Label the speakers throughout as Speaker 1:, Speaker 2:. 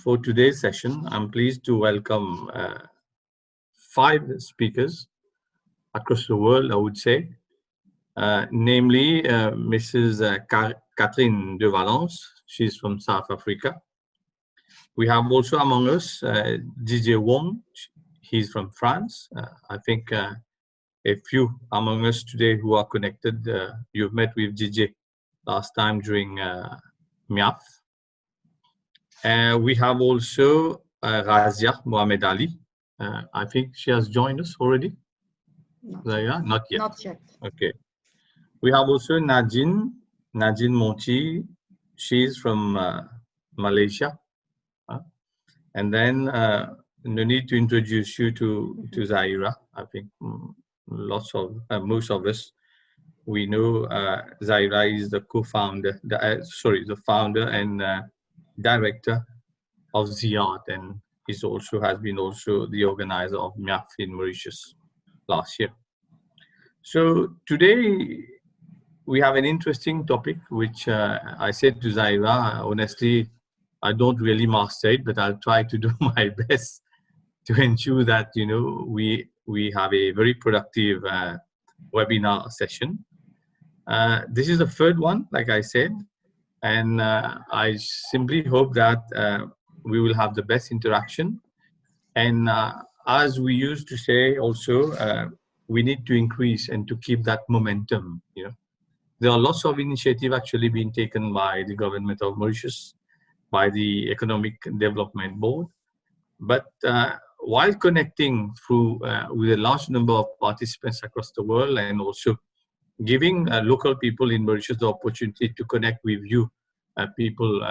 Speaker 1: for today's session, I'm pleased to welcome 5 speakers across the world, I would say, namely Mrs. Catherine de Valence. She's from South Africa. We have also among us Didier Wong. He's from France. I think a few among us today who are connected, you've met with Didier last time during MIAF. We have also Razeea Mohamedally. I think she has joined us already. Not yet.
Speaker 2: Not yet.
Speaker 1: Okay. We have also Nadine Montille. She's from Malaysia. And then no need to introduce you to Zaahirah. I think most of us, we know Zaahirah is the co-founder, the founder and director of Ziad, and has been the organizer of MIAF in Mauritius last year. So today we have an interesting topic, which I said to Zaahirah, honestly, I don't really master it, but I'll try to do my best to ensure that we have a very productive webinar session. This is the third one, like I said, and I simply hope that we will have the best interaction. And as we used to say also, we need to increase and to keep that momentum. There are lots of initiatives actually being taken by the government of Mauritius, by the Economic Development Board. But while connecting through with a large number of participants across the world, and also giving local people in Mauritius the opportunity to connect with you, people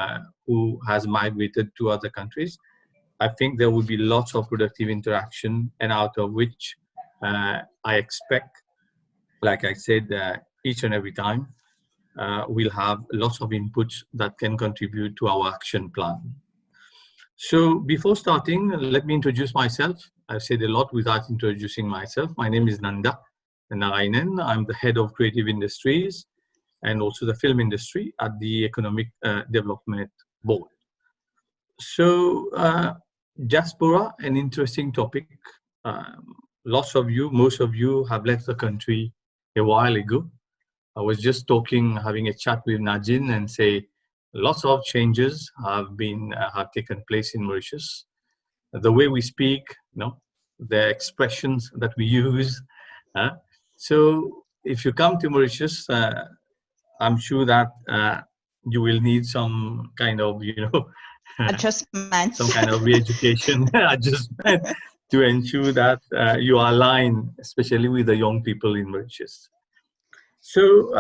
Speaker 1: who has migrated to other countries, I think there will be lots of productive interaction, and out of which I expect, like I said, each and every time, we'll have lots of inputs that can contribute to our action plan. So before starting, let me introduce myself. I've said a lot without introducing myself. My name is Nanda Narayanan. I'm the head of creative industries and also the film industry at the Economic Development Board. So diaspora, an interesting topic. Most of you have left the country a while ago. I was just having a chat with Nadine, and say lots of changes have taken place in Mauritius. The way we speak, the expressions that we use. So if you come to Mauritius, I'm sure that you will need some kind of,
Speaker 2: adjustment,
Speaker 1: some kind of re-education adjustment to ensure that you are aligned, especially with the young people in Mauritius. So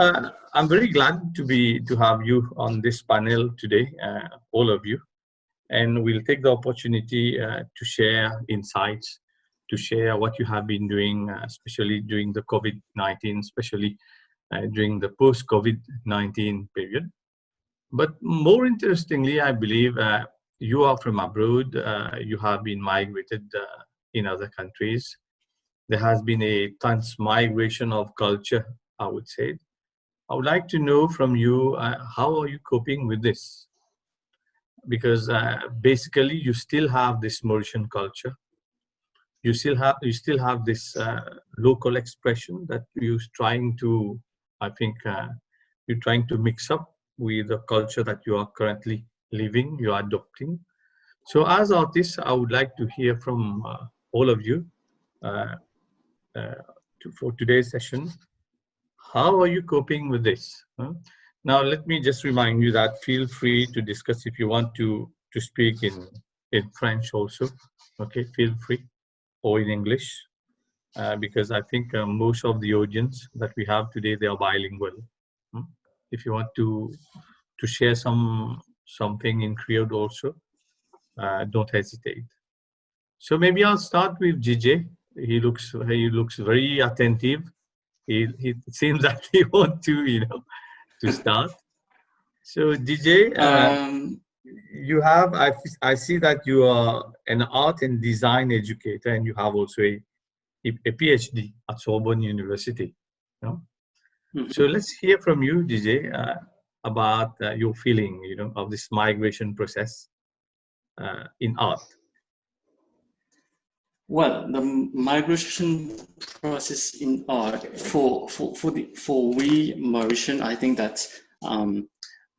Speaker 1: I'm very glad to have you on this panel today, all of you, and we'll take the opportunity to share insights, to share what you have been doing, especially during the COVID-19, especially during the post-COVID-19 period. But more interestingly, I believe you are from abroad, you have been migrated in other countries. There has been a transmigration of culture, I would say. I would like to know from you, how are you coping with this? Because basically you still have this Mauritian culture. You still have this local expression that you're trying to, I think, you're trying to mix up with the culture that you are currently living, you are adopting. So as artists, I would like to hear from all of you for today's session. How are you coping with this? Now, let me just remind you that feel free to discuss if you want to speak in French also. Okay, feel free, or in English, because I think most of the audience that we have today, they are bilingual. If you want to share something in Creole also, don't hesitate. So maybe I'll start with DJ. He looks very attentive. It seems that he wants to, to start. So DJ, you have, I see that you are an art and design educator, and you have also a PhD at Sorbonne University. So let's hear from you, DJ, about your feeling, of this migration process. in art?
Speaker 3: Well, the migration process in art for we Mauritian, I think that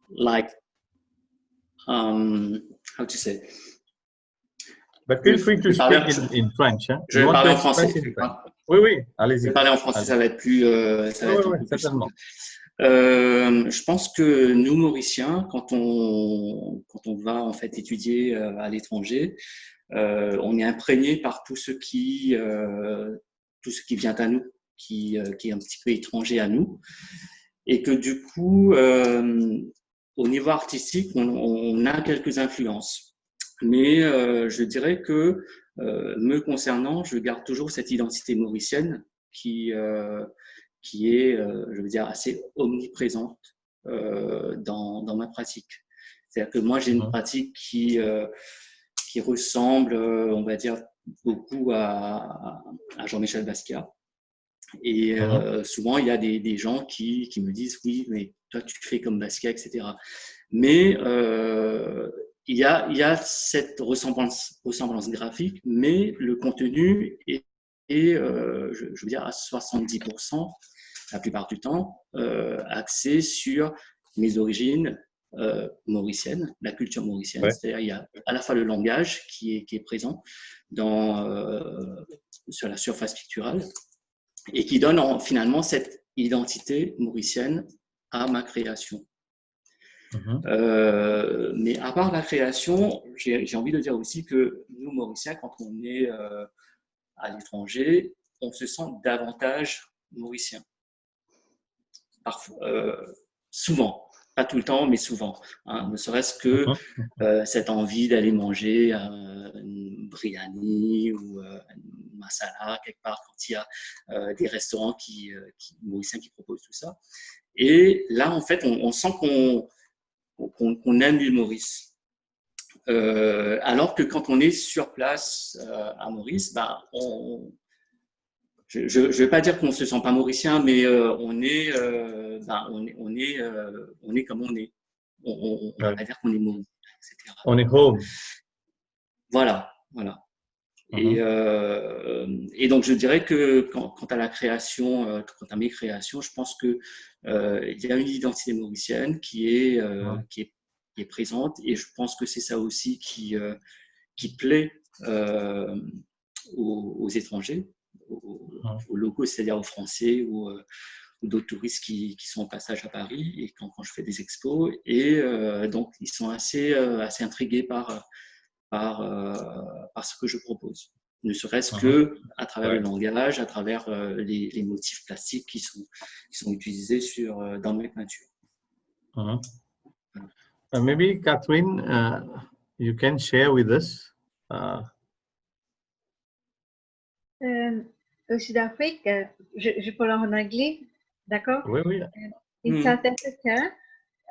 Speaker 3: like how to say.
Speaker 1: But feel free to speak in French. Hein?
Speaker 3: Je vais parler en français.
Speaker 1: Oui, oui, allez-y.
Speaker 3: Je vais parler en français, ça va être plus. Ça va être un peu
Speaker 1: certainement.
Speaker 3: Je pense que nous, Mauriciens, quand on va en fait étudier à l'étranger, on est imprégné par tout ce qui vient à nous, qui est un petit peu étranger à nous, et que du coup, au niveau artistique, on a quelques influences. Mais je dirais que me concernant, je garde toujours cette identité mauricienne qui est, je veux dire, assez omniprésente dans ma pratique. C'est-à-dire que moi, j'ai une pratique qui ressemble, on va dire, beaucoup à Jean-Michel Basquiat. Et souvent, il y a des gens qui me disent « Oui, mais toi, tu fais comme Basquiat, etc. » Mais il y a cette ressemblance graphique, mais le contenu est je veux dire, à 70%, la plupart du temps, axé sur mes origines mauriciennes, la culture mauricienne. Ouais. C'est-à-dire, il y a à la fois le langage qui est présent sur la surface picturale et qui donne finalement cette identité mauricienne à ma création. Mais à part la création, j'ai envie de dire aussi que nous, Mauriciens, quand on est à l'étranger, on se sent davantage mauricien. Parfois, souvent, pas tout le temps, mais souvent. Hein, ne serait-ce que cette envie d'aller manger une biryani ou une masala quelque part quand il y a des restaurants mauriciens qui proposent tout ça. Et là, en fait, on sent qu'on aime l'île Maurice. Alors que quand on est sur place à Maurice, bah, je ne vais pas dire qu'on ne se sent pas mauricien, mais on est comme on est. On ne va pas dire qu'on est mauricien, etc.
Speaker 1: On est home.
Speaker 3: Voilà. Et donc, je dirais que quant à la création, quant à mes créations, je pense qu'il y a une identité mauricienne qui est présente, et je pense que c'est ça aussi qui plaît aux étrangers, aux locaux, c'est-à-dire aux Français ou d'autres touristes qui sont en passage à Paris et quand je fais des expos. Et donc, ils sont assez intrigués par ce que je propose. Ne serait-ce que à travers le langage, à travers les motifs plastiques qui sont utilisés dans mes peintures.
Speaker 1: Maybe Catherine, you can share with us.
Speaker 4: Au Sud-Afrique, je parle en anglais, d'accord?
Speaker 1: Oui, oui.
Speaker 4: In South Africa,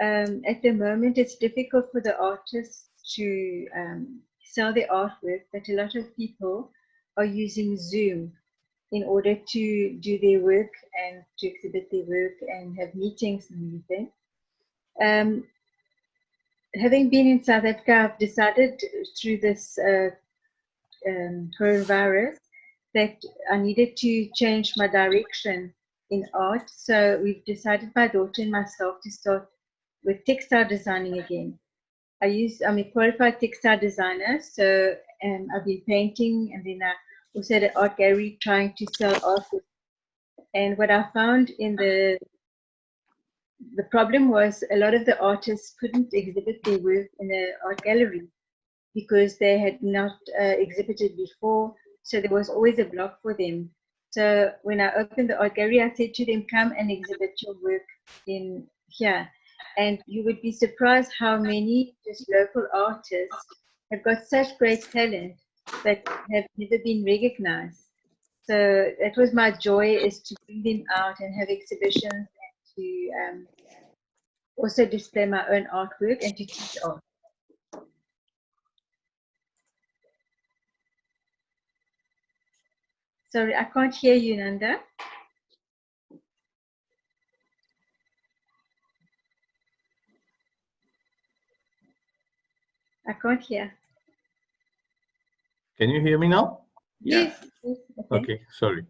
Speaker 4: at the moment, it's difficult for the artists to sell their artwork, but a lot of people are using Zoom in order to do their work and to exhibit their work and have meetings and everything. Having been in South Africa, I've decided through this coronavirus that I needed to change my direction in art. So we've decided, my daughter and myself, to start with textile designing again. I'm a qualified textile designer, so I've been painting, and then I also at an art gallery trying to sell art. And what I found in the problem was a lot of the artists couldn't exhibit their work in an art gallery because they had not exhibited before, so there was always a block for them. So when I opened the art gallery, I said to them, come and exhibit your work in here. And you would be surprised how many just local artists have got such great talent but have never been recognized. So that was my joy, is to bring them out and have exhibitions, and to also display my own artwork and to teach art. Sorry, I can't hear you, Nanda. I can't hear.
Speaker 1: Can you hear me now?
Speaker 3: Yeah.
Speaker 4: Yes. Yes. Okay.
Speaker 1: Okay, sorry.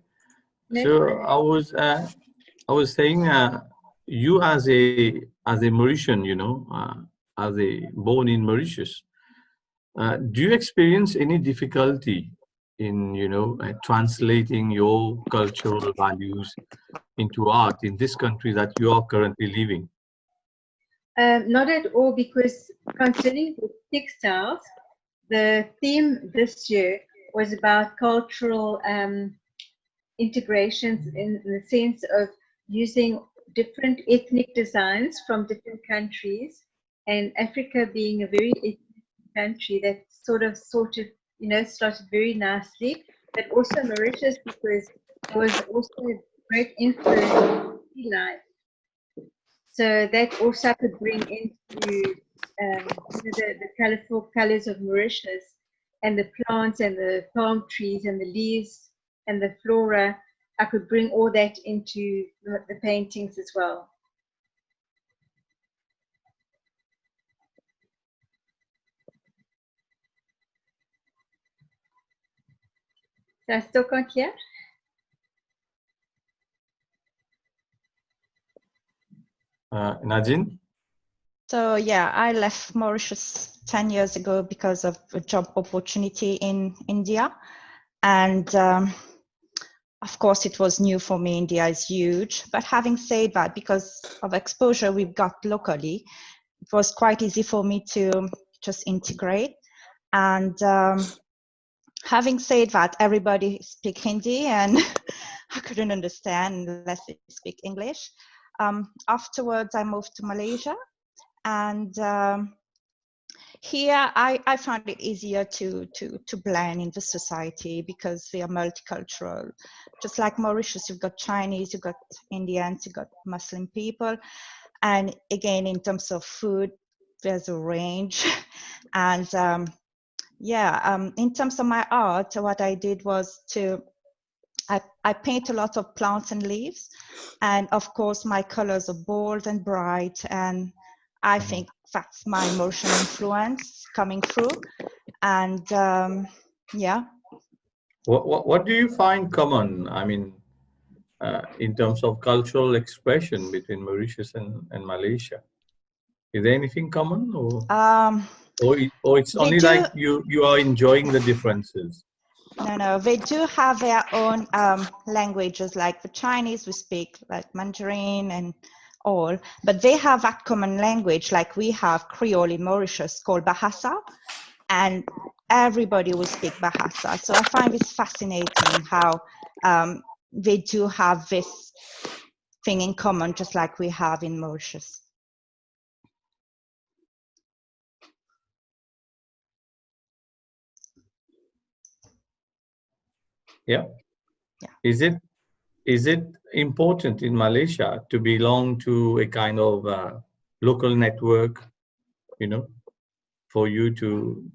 Speaker 4: No,
Speaker 1: So
Speaker 4: it's fine.
Speaker 1: I was saying, you as a Mauritian, as a born in Mauritius, do you experience any difficulty in translating your cultural values into art in this country that you are currently living?
Speaker 4: Not at all, because concerning the textiles, the theme this year was about cultural integrations in the sense of using different ethnic designs from different countries, and Africa being a very ethnic country that started very nicely, but also Mauritius, because there was also a great influence of sea life. So that also could bring into the colorful colors of Mauritius, and the plants and the palm trees and the leaves and the flora. I could bring all that into the paintings as well. So I still can't hear.
Speaker 1: Nadine?
Speaker 2: So yeah, I left Mauritius 10 years ago because of a job opportunity in India. And of course, it was new for me. India is huge. But having said that, because of exposure we've got locally, it was quite easy for me to just integrate. And having said that, everybody speak Hindi and I couldn't understand unless they speak English. Afterwards, I moved to Malaysia. And here I found it easier to blend in the society because they are multicultural. Just like Mauritius, you've got Chinese, you've got Indians, you've got Muslim people. And again, in terms of food, there's a range. And in terms of my art, what I did was I paint a lot of plants and leaves. And of course, my colors are bold and bright. And I think that's my Mauritian influence coming through. And yeah.
Speaker 1: What do you find common? I mean, in terms of cultural expression between Mauritius and Malaysia, is there anything common, or it's only like you are enjoying the differences?
Speaker 2: No, they do have their own languages. Like the Chinese, we speak like Mandarin and all, but they have that common language. Like we have Creole in Mauritius called Bahasa, and everybody will speak Bahasa. So I find this fascinating how they do have this thing in common, just like we have in Mauritius.
Speaker 1: Yeah. Is it important in Malaysia to belong to a kind of local network, for you to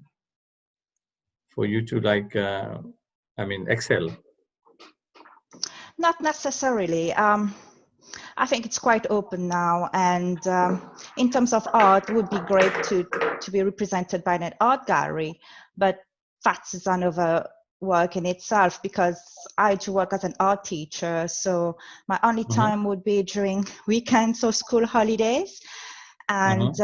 Speaker 1: like, excel?
Speaker 2: Not necessarily. I think it's quite open now, and in terms of art, it would be great to be represented by an art gallery, but that's another work in itself because I do work as an art teacher, so my only time would be during weekends or school holidays, and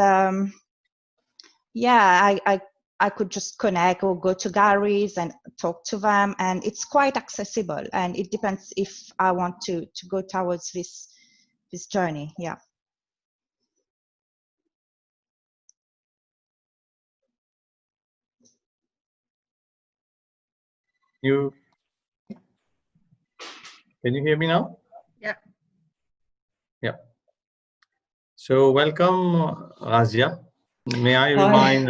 Speaker 2: I could just connect or go to galleries and talk to them, and it's quite accessible, and it depends if I want to go towards this journey. Yeah.
Speaker 1: Can you hear me now?
Speaker 2: Yeah.
Speaker 1: Yeah. So welcome, Razeea. May I remind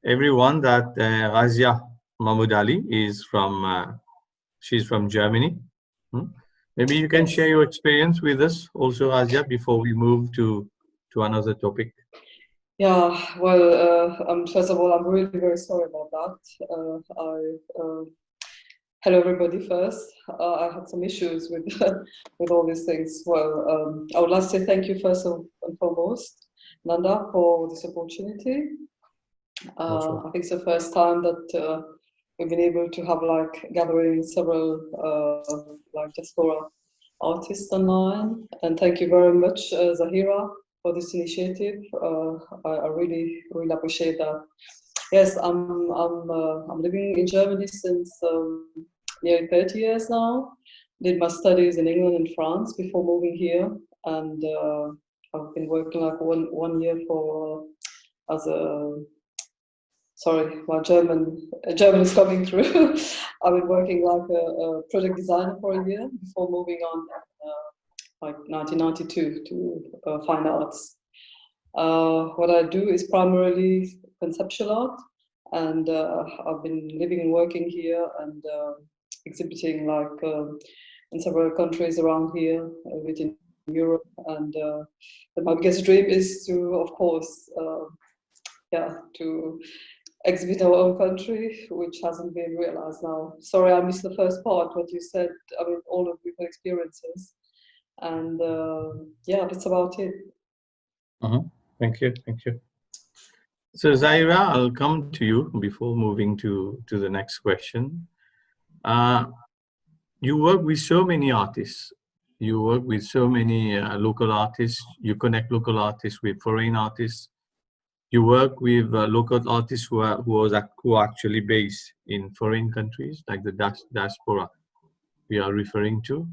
Speaker 1: everyone that Razeea Mohamedally is she's from Germany. Maybe you can share your experience with us also, Razeea, before we move to another topic.
Speaker 5: Yeah, well, first of all, I'm really very sorry about that. Hello, everybody. First, I had some issues with with all these things. Well, I would like to say thank you first and foremost, Nanda, for this opportunity. I think it's the first time that we've been able to have like gathering several like diaspora artists online. And thank you very much, Zaahirah, for this initiative. I really appreciate that. Yes, I'm living in Germany since nearly 30 years now. Did my studies in England and France before moving here, and I've been working like one year for as a sorry, my German is coming through. I've been working like a project designer for a year before moving on like 1992 to fine arts. What I do is primarily conceptual art, and I've been living and working here and exhibiting like in several countries around here within Europe. And my biggest dream is to, of course, to exhibit our own country, which hasn't been realized now. Sorry, I missed the first part, what you said. I mean, all of your experiences. And yeah, that's about it.
Speaker 1: Thank you. So Zaahirah, I'll come to you before moving to the next question. You work with so many artists. You work with so many local artists. You connect local artists with foreign artists. You work with local artists who are actually based in foreign countries, like the diaspora we are referring to.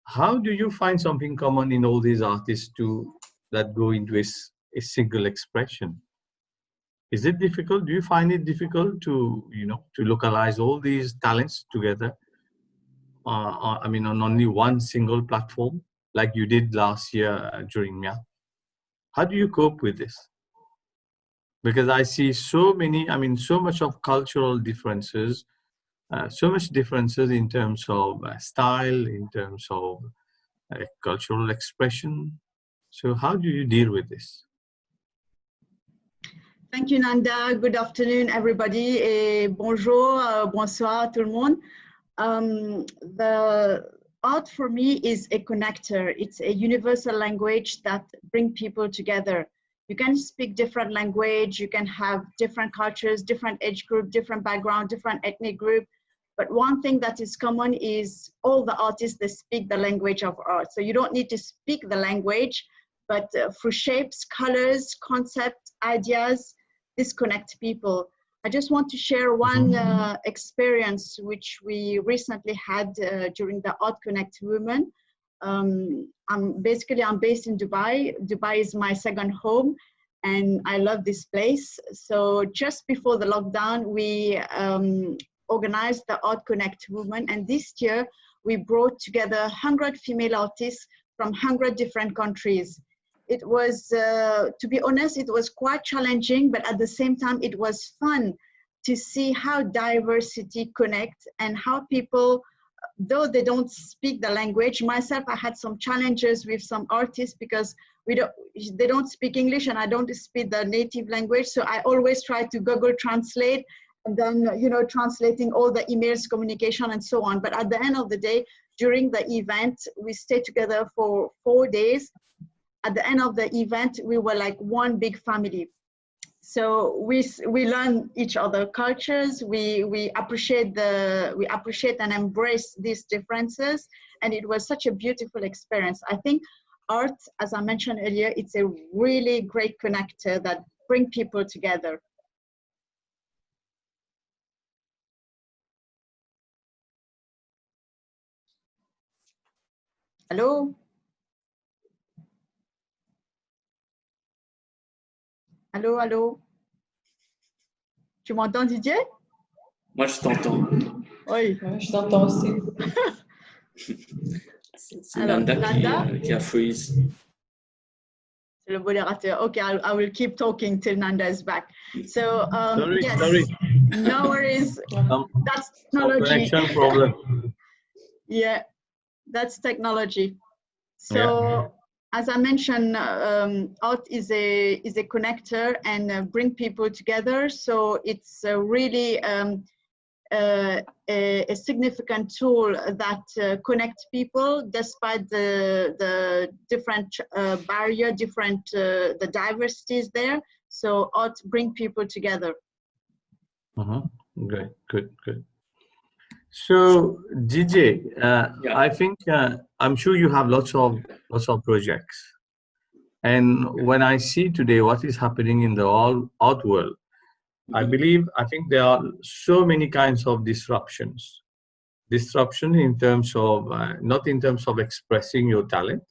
Speaker 1: How do you find something common in all these artists that go into a single expression? Is it difficult? Do you find it difficult to localize all these talents together? I mean, on only one single platform, like you did last year during MIA. How do you cope with this? Because I see so much of cultural differences, so much differences in terms of style, in terms of cultural expression. So how do you deal with this?
Speaker 6: Thank you, Nanda. Good afternoon, everybody. Et bonjour, bonsoir, tout le monde. The art for me is a connector. It's a universal language that brings people together. You can speak different language, you can have different cultures, different age group, different background, different ethnic group. But one thing that is common is all the artists, they speak the language of art. So you don't need to speak the language, but through shapes, colors, concepts, ideas, this connects people. I just want to share one experience which we recently had during the Art Connect movement. I'm based in Dubai. Dubai is my second home, and I love this place. So just before the lockdown, we organized the Art Connect movement, and this year we brought together 100 female artists from 100 different countries. It was, to be honest, it was quite challenging, but at the same time, it was fun to see how diversity connects and how people, though they don't speak the language. Myself, I had some challenges with some artists because they don't speak English and I don't speak the native language. So I always try to Google Translate and then, translating all the emails, communication and so on. But at the end of the day, during the event, we stayed together for 4 days. At the end of the event, we were like one big family. So we learn each other cultures. We appreciate and embrace these differences, and it was such a beautiful experience. I think art, as I mentioned earlier, it's a really great connector that brings people together. Hello? Allô, allô? Tu m'entends, Didier?
Speaker 3: Moi, je t'entends.
Speaker 6: Oui.
Speaker 5: Je t'entends aussi.
Speaker 3: C'est Nanda qui a freeze.
Speaker 6: C'est le modérateur. Okay, I will keep talking till Nanda is back. So,
Speaker 1: Sorry.
Speaker 6: No worries. That's technology.
Speaker 1: Connection problem.
Speaker 6: Yeah, that's technology. So, as I mentioned, art is a connector and bring people together. So it's really a significant tool that connects people despite the different barrier, the diversities there. So art bring people together.
Speaker 1: Great, good. So, DJ,
Speaker 3: Yeah.
Speaker 1: I think I'm sure you have lots of projects. And when I see today what is happening in the art world, I think there are so many kinds of disruptions. Disruption in terms of not in terms of expressing your talent,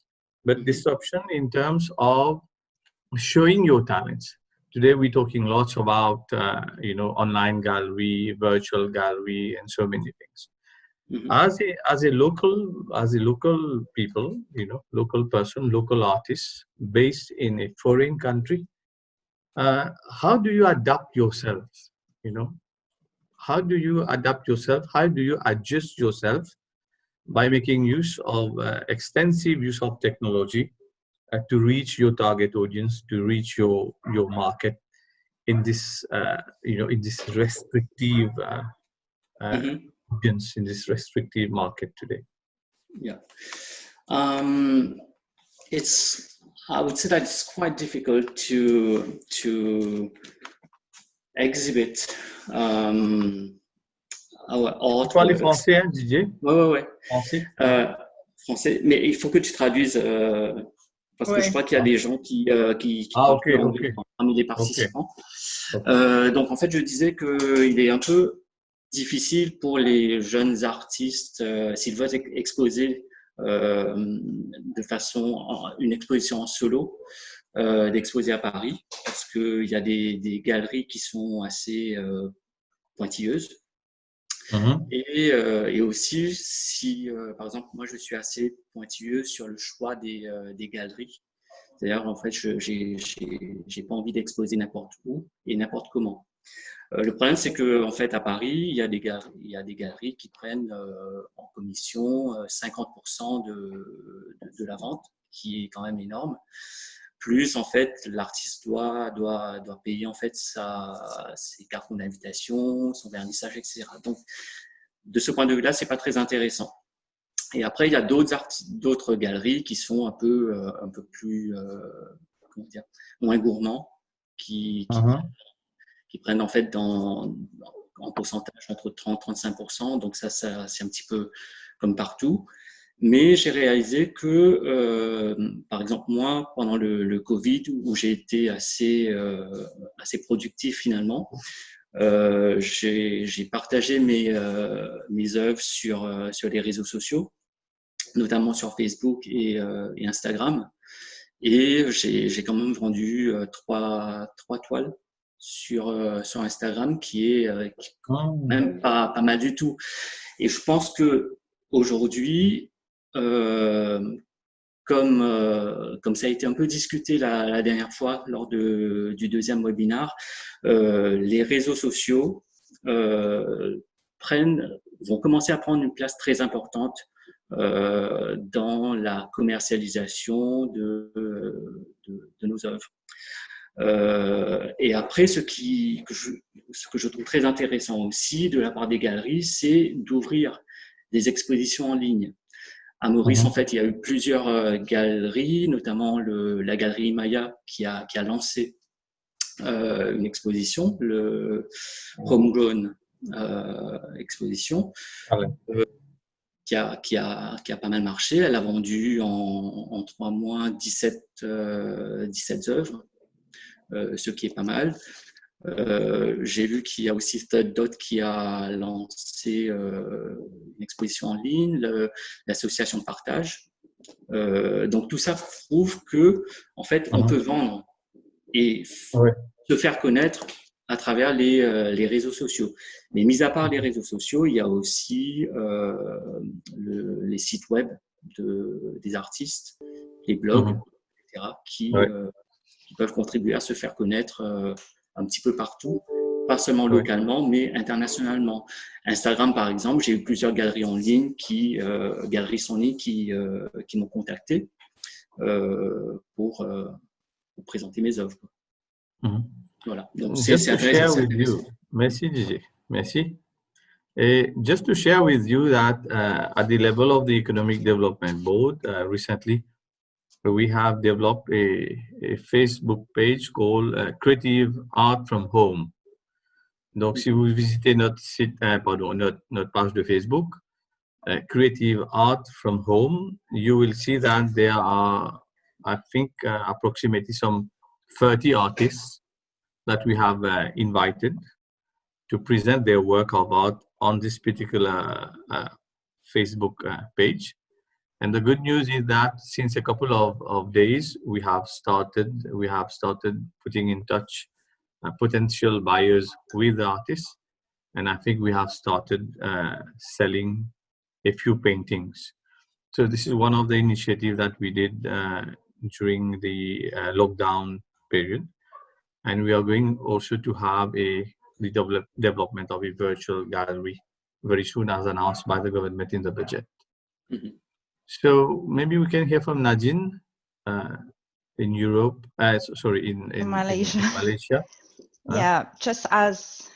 Speaker 1: but disruption in terms of showing your talents. Today we're talking lots about online gallery, virtual gallery, and so many things. As a local people, local person, local artist based in a foreign country, how do you adapt yourself? How do you adapt yourself? How do you adjust yourself by making use of extensive use of technology to reach your target audience, to reach your market in this in this restrictive audience, in this restrictive market today?
Speaker 3: Yeah, I would say that it's quite difficult to exhibit our art.
Speaker 1: Tu parles français, hein, Didier?
Speaker 3: Ouais.
Speaker 1: Français.
Speaker 3: Français, mais il faut que tu traduises parce que je crois qu'il y a des gens qui parlent que anglais parmi les participants. Donc en fait, je disais qu'il est un peu difficile pour les jeunes artistes s'ils veulent exposer de façon une exposition en solo, d'exposer à Paris parce qu'il y a des galeries qui sont assez pointilleuses. Et aussi, si par exemple, moi je suis assez pointilleux sur le choix des galeries. C'est-à-dire, en fait, j'ai pas envie d'exposer n'importe où et n'importe comment. Le problème, c'est que en fait, à Paris, il y a des galeries qui prennent en commission 50% de la vente, qui est quand même énorme. Plus, en fait, l'artiste doit payer en fait ses cartons d'invitation, son vernissage, etc. Donc, de ce point de vue-là, c'est pas très intéressant. Et après, il y a d'autres galeries qui sont un peu plus, comment dire, moins gourmands, qui prennent en fait en pourcentage entre 30-35%. Donc ça, c'est un petit peu comme partout. Mais j'ai réalisé que, par exemple, moi, pendant le Covid, où j'ai été assez productif finalement, j'ai partagé mes œuvres sur les réseaux sociaux, notamment sur Facebook et Instagram. Et j'ai quand même vendu trois toiles sur Instagram, qui est même pas mal du tout. Et je pense que aujourd'hui, comme ça a été un peu discuté la dernière fois lors du deuxième webinaire, les réseaux sociaux vont commencer à prendre une place très importante dans la commercialisation de nos œuvres. Et après, ce que je trouve très intéressant aussi de la part des galeries, c'est d'ouvrir des expositions en ligne. À Maurice, en fait, il y a eu plusieurs galeries, notamment la galerie Maya qui a lancé une exposition, le Homegrown exposition, qui a pas mal marché. Elle a vendu en 3 mois 17 œuvres, ce qui est pas mal. J'ai vu qu'il y a aussi Dot qui a lancé une exposition en ligne, l'association de partage. Donc tout ça prouve que en fait on peut vendre et se faire connaître à travers les réseaux sociaux. Mais mis à part les réseaux sociaux, il y a aussi les sites web des artistes, les blogs, etc., qui peuvent contribuer à se faire connaître un petit peu partout, pas seulement localement, mais internationalement. Instagram, par exemple, j'ai eu plusieurs galeries en ligne qui m'ont contacté pour présenter mes œuvres. Voilà. Donc,
Speaker 1: just to share with you, merci DJ, merci. Just to share with you that at the level of the Economic Development Board, recently we have developed a Facebook page called Creative Art from Home. Donc, si vous visitez notre site, notre page de Facebook, Creative Art from Home, you will see that there are, I think, approximately some 30 artists that we have invited to present their work of art on this particular Facebook page. And the good news is that since a couple of days, we have started putting in touch potential buyers with the artists. And I think we have started selling a few paintings. So this is one of the initiatives that we did during the lockdown period. And we are going also to have the development of a virtual gallery very soon, as announced by the government in the budget.
Speaker 3: Mm-hmm.
Speaker 1: So maybe we can hear from Nadine in Europe, in
Speaker 2: Malaysia.
Speaker 1: In Malaysia.
Speaker 2: Yeah, just as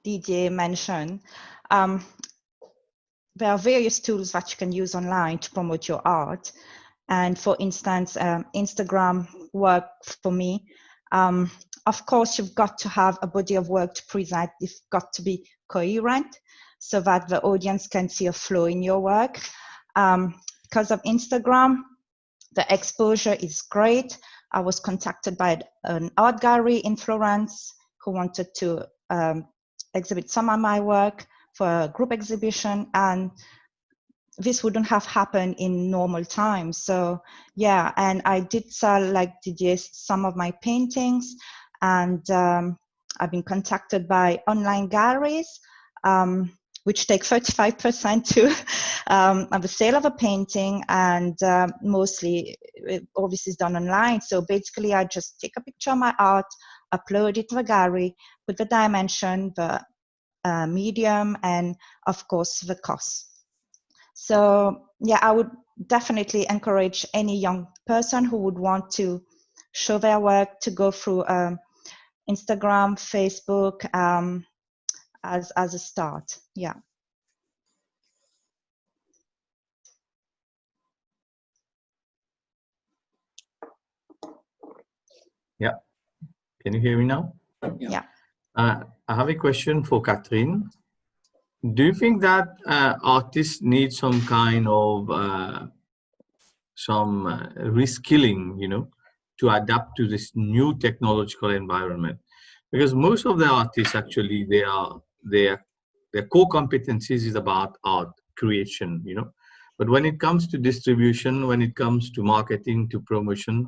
Speaker 2: Didier mentioned, there are various tools that you can use online to promote your art. And for instance, Instagram worked for me. Of course, you've got to have a body of work to present. You've got to be coherent so that the audience can see a flow in your work. Because of Instagram, the exposure is great. I was contacted by an art gallery in Florence who wanted to exhibit some of my work for a group exhibition, and this wouldn't have happened in normal times. So yeah, and I did sell, like Didier, some of my paintings, and I've been contacted by online galleries, which take 35% to the sale of a painting, and mostly all this is done online. So basically I just take a picture of my art, upload it to the gallery, put the dimension, the medium, and of course the cost. So yeah, I would definitely encourage any young person who would want to show their work to go through Instagram, Facebook as a start. Yeah.
Speaker 1: Yeah. Can you hear me now?
Speaker 2: Yeah.
Speaker 1: I have a question for Catherine. Do you think that artists need some kind of reskilling, to adapt to this new technological environment? Because most of the artists actually, their core competencies is about art creation, But when it comes to distribution, when it comes to marketing, to promotion,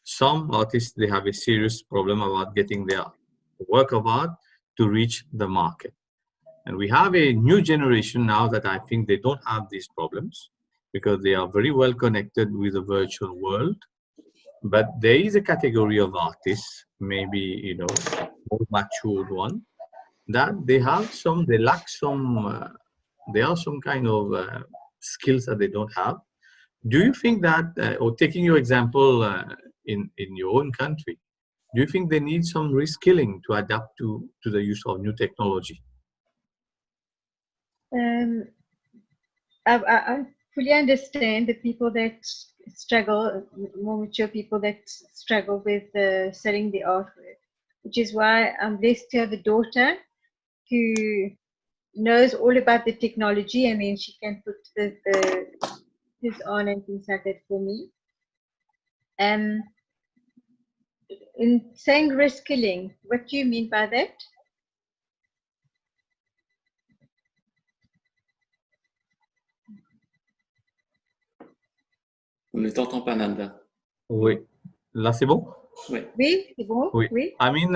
Speaker 1: some artists, they have a serious problem about getting their work of art to reach the market. And we have a new generation now that I think they don't have these problems because they are very well connected with the virtual world. But there is a category of artists, maybe, more matured one, that they lack some, there are some kind of skills that they don't have. Do you think that, or taking your example in your own country, do you think they need some reskilling to adapt to the use of new technology?
Speaker 4: I fully understand the people that struggle, more mature people that struggle with selling the artwork, which is why I'm blessed to have a daughter who knows all about the technology, and then she can put this on and things like that for me. In saying reskilling, what do you mean by that?
Speaker 3: On ne t'entend pas, Nanda.
Speaker 1: Oui. Là, c'est bon?
Speaker 3: Oui.
Speaker 4: Oui, c'est bon?
Speaker 1: Oui.
Speaker 4: Oui.
Speaker 1: I mean,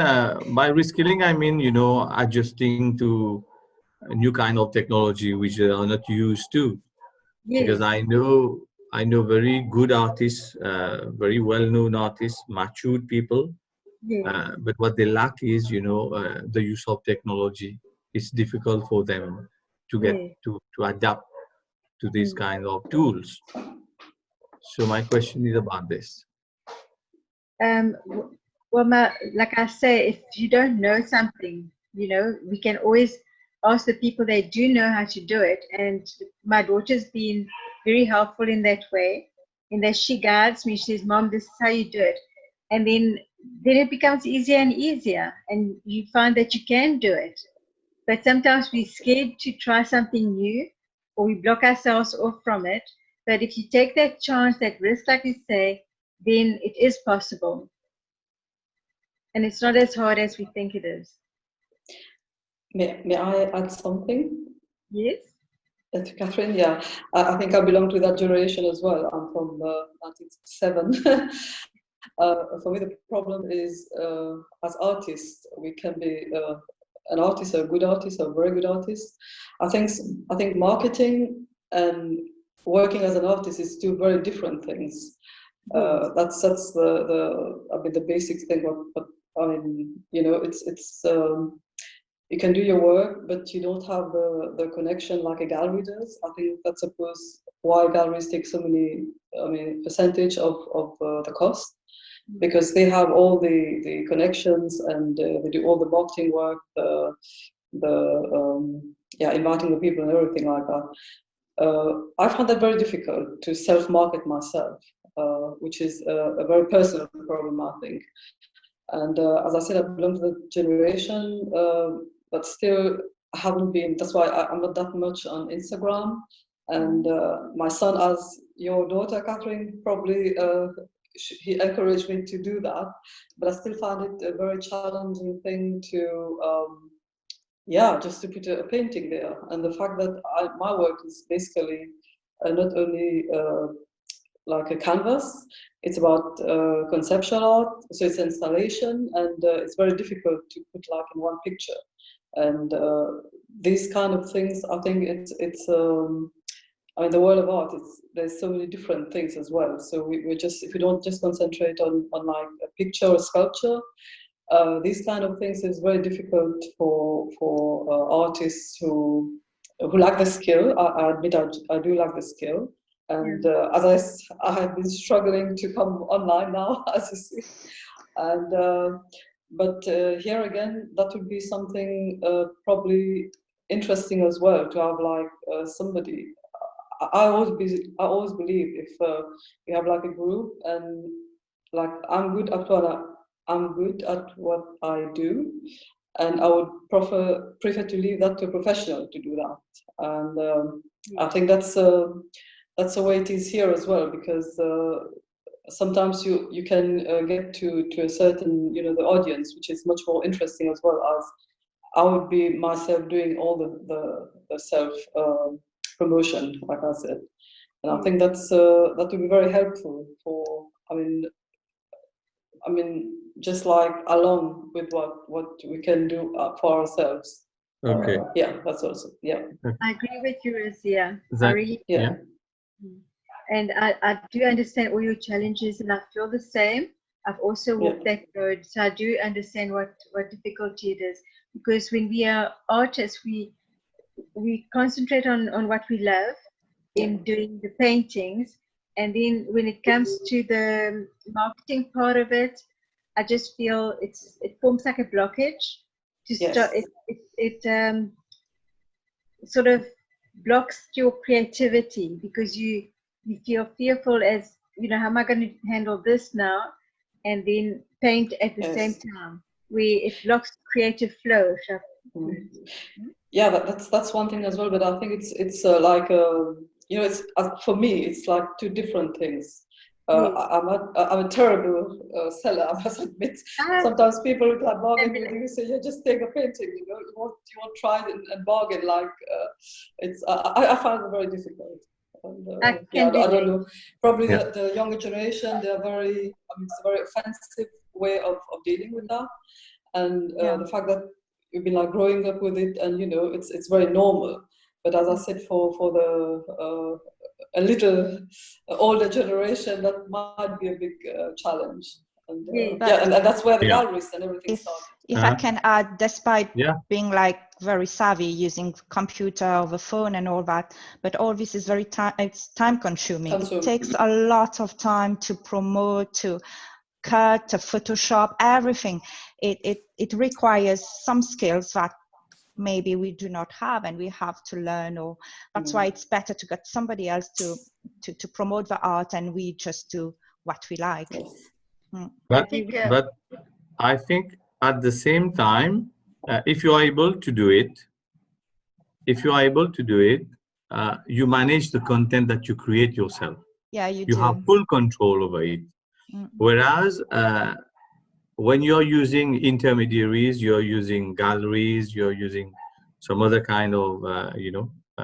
Speaker 1: by reskilling, I mean, adjusting to a new kind of technology which they are not used to.
Speaker 4: Yes.
Speaker 1: Because I know very good artists, very well-known artists, matured people.
Speaker 4: Yes.
Speaker 1: But what they lack is, the use of technology. It's difficult for them to get to adapt to these kind of tools. So my question is about this.
Speaker 4: Well, like I say, if you don't know something, we can always ask the people that do know how to do it. And my daughter's been very helpful in that way, in that she guides me. She says, "Mom, this is how you do it." And then it becomes easier and easier, and you find that you can do it. but sometimes we're scared to try something new, or we block ourselves off from it. But if you take that chance, that risk, like you say, then it is possible. And it's not as hard as we think it is.
Speaker 5: May I add something?
Speaker 4: Yes?
Speaker 5: To Catherine, yeah, I think I belong to that generation as well. I'm from 1967. For me, the problem is, as artists, we can be an artist, a good artist, a very good artist. I think marketing and working as an artist is two very different things. That's the basic thing. But I mean, you know, it's you can do your work, but you don't have the connection like a gallery does. I think that's why galleries take so many, percentage of the cost, because they have all the connections and they do all the marketing work, inviting the people and everything like that. I found that very difficult to self-market myself, which is a very personal problem, I think. And as I said, I belong to the generation, but still I haven't been, that's why I'm not that much on Instagram. And my son, as your daughter, Catherine, probably he encouraged me to do that, but I still find it a very challenging thing to, just to put a painting there. And the fact that my work is basically not only like a canvas, it's about conceptual art, so it's installation, and it's very difficult to put like in one picture. And these kind of things, I think it's the world of art, there's so many different things as well. So if we don't just concentrate on like a picture or sculpture, these kind of things is very difficult for artists who lack the skill. I admit I do lack the skill. And as I have been struggling to come online now, as you see. And but here again, that would be something probably interesting as well, to have like somebody. I always believe if you have like a group, and like I'm good at what I do, and I would prefer to leave that to a professional to do that. And I think that's the way it is here as well, because sometimes you can get to a certain, the audience, which is much more interesting, as well as I would be myself doing all the self promotion, like I said. And I think that would be very helpful for, just like along with what we can do for ourselves.
Speaker 1: Okay.
Speaker 5: That's also,
Speaker 4: I agree with you, Razeea.
Speaker 1: Yeah.
Speaker 4: And I do understand all your challenges, and I feel the same. I've also walked that road, so I do understand what difficulty it is. Because when we are artists, we concentrate on what we love in doing the paintings, and then when it comes to the marketing part of it, I just feel it forms like a blockage to start. It sort of blocks your creativity, because you feel fearful, as how am I going to handle this now, and then paint at the same time, where it blocks creative flow.
Speaker 5: Yeah, that's one thing as well. But I think it's like it's for me, it's like two different things. I'm a terrible seller, I must admit. Sometimes people would like bargain with you, say, just take a painting, you won't try it and bargain. Like I find it very difficult. And, I don't know. Probably the younger generation, they're very. It's a very offensive way of dealing with that, and the fact that you've been like growing up with it, and it's very normal. But as I said, for the a little older generation, that might be a big challenge. And, and that's where the galleries and everything started.
Speaker 2: If I can add, despite being like very savvy using computer or the phone and all that, but all this is very it's time consuming. It takes a lot of time to promote, to cut, to Photoshop, everything. It requires some skills that maybe we do not have, and we have to learn. Or that's why it's better to get somebody else to promote the art, and we just do what we like.
Speaker 1: But I think at the same time, if you are able to do it, if you are able to do it, you manage the content that you create yourself.
Speaker 2: Yeah, you
Speaker 1: You
Speaker 2: do.
Speaker 1: have full control over it.
Speaker 2: Mm.
Speaker 1: Whereas when you're using intermediaries, you're using galleries, you're using some other kind of,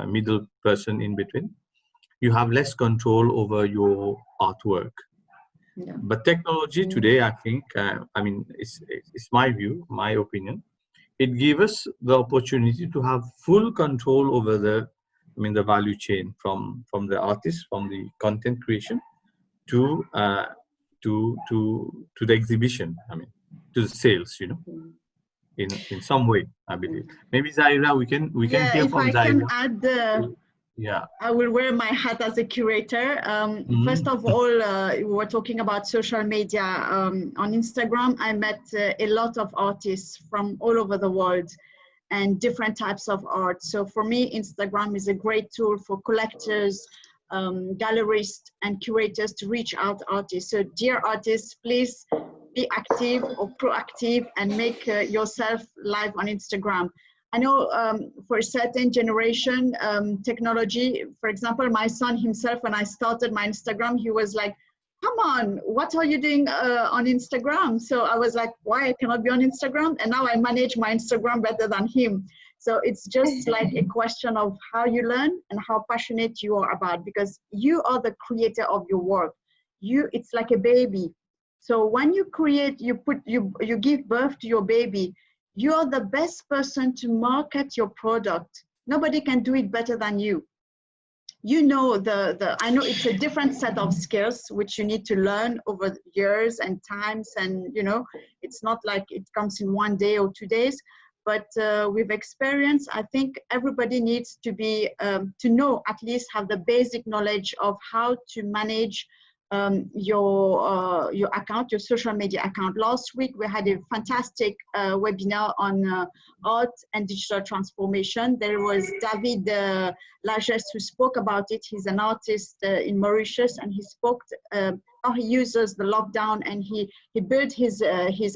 Speaker 1: middle person in between, you have less control over your artwork.
Speaker 6: Yeah.
Speaker 1: But technology today, I think, it's my view, my opinion, it gives us the opportunity to have full control over the value chain from the artist, from the content creation to the exhibition, to the sales, in some way, I believe. Maybe Zaahirah, we can
Speaker 6: Yeah,
Speaker 1: hear
Speaker 6: if
Speaker 1: from
Speaker 6: I can
Speaker 1: Zaahirah.
Speaker 6: add,
Speaker 1: Yeah.
Speaker 6: I will wear my hat as a curator. First of all, we were talking about social media. On Instagram, I met a lot of artists from all over the world and different types of art. So for me, Instagram is a great tool for collectors, gallerists, and curators to reach out artists. So dear artists, please be active or proactive and make yourself live on Instagram. I know for a certain generation, technology, for example, my son himself, when I started my Instagram, he was like, come on, what are you doing on Instagram? So I was like, why I cannot be on Instagram? And now I manage my Instagram better than him. So it's just like a question of how you learn and how passionate you are about, because you are the creator of your work. It's like a baby. So when you create, you give birth to your baby, you're the best person to market your product. Nobody can do it better than you. You know, I know it's a different set of skills which you need to learn over years and times, and it's not like it comes in 1 day or 2 days. But with experience, I think everybody needs to be to know, at least have the basic knowledge of how to manage your account, your social media account. Last week we had a fantastic webinar on art and digital transformation. There was David Lages who spoke about it. He's an artist in Mauritius, and he spoke how he uses the lockdown, and he built his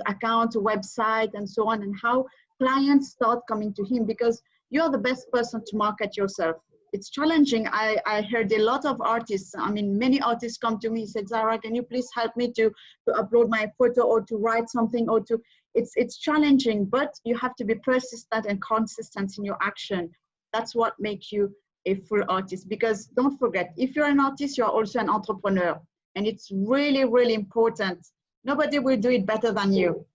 Speaker 6: account, website, and so on, and how clients start coming to him, because you're the best person to market yourself. It's challenging. I heard a lot of artists, many artists come to me and said, Zaahirah, can you please help me to upload my photo or to write something, or to, it's challenging, but you have to be persistent and consistent in your action. That's what makes you a full artist, because don't forget, if you're an artist, you're also an entrepreneur. And it's really, really important. Nobody will do it better than you,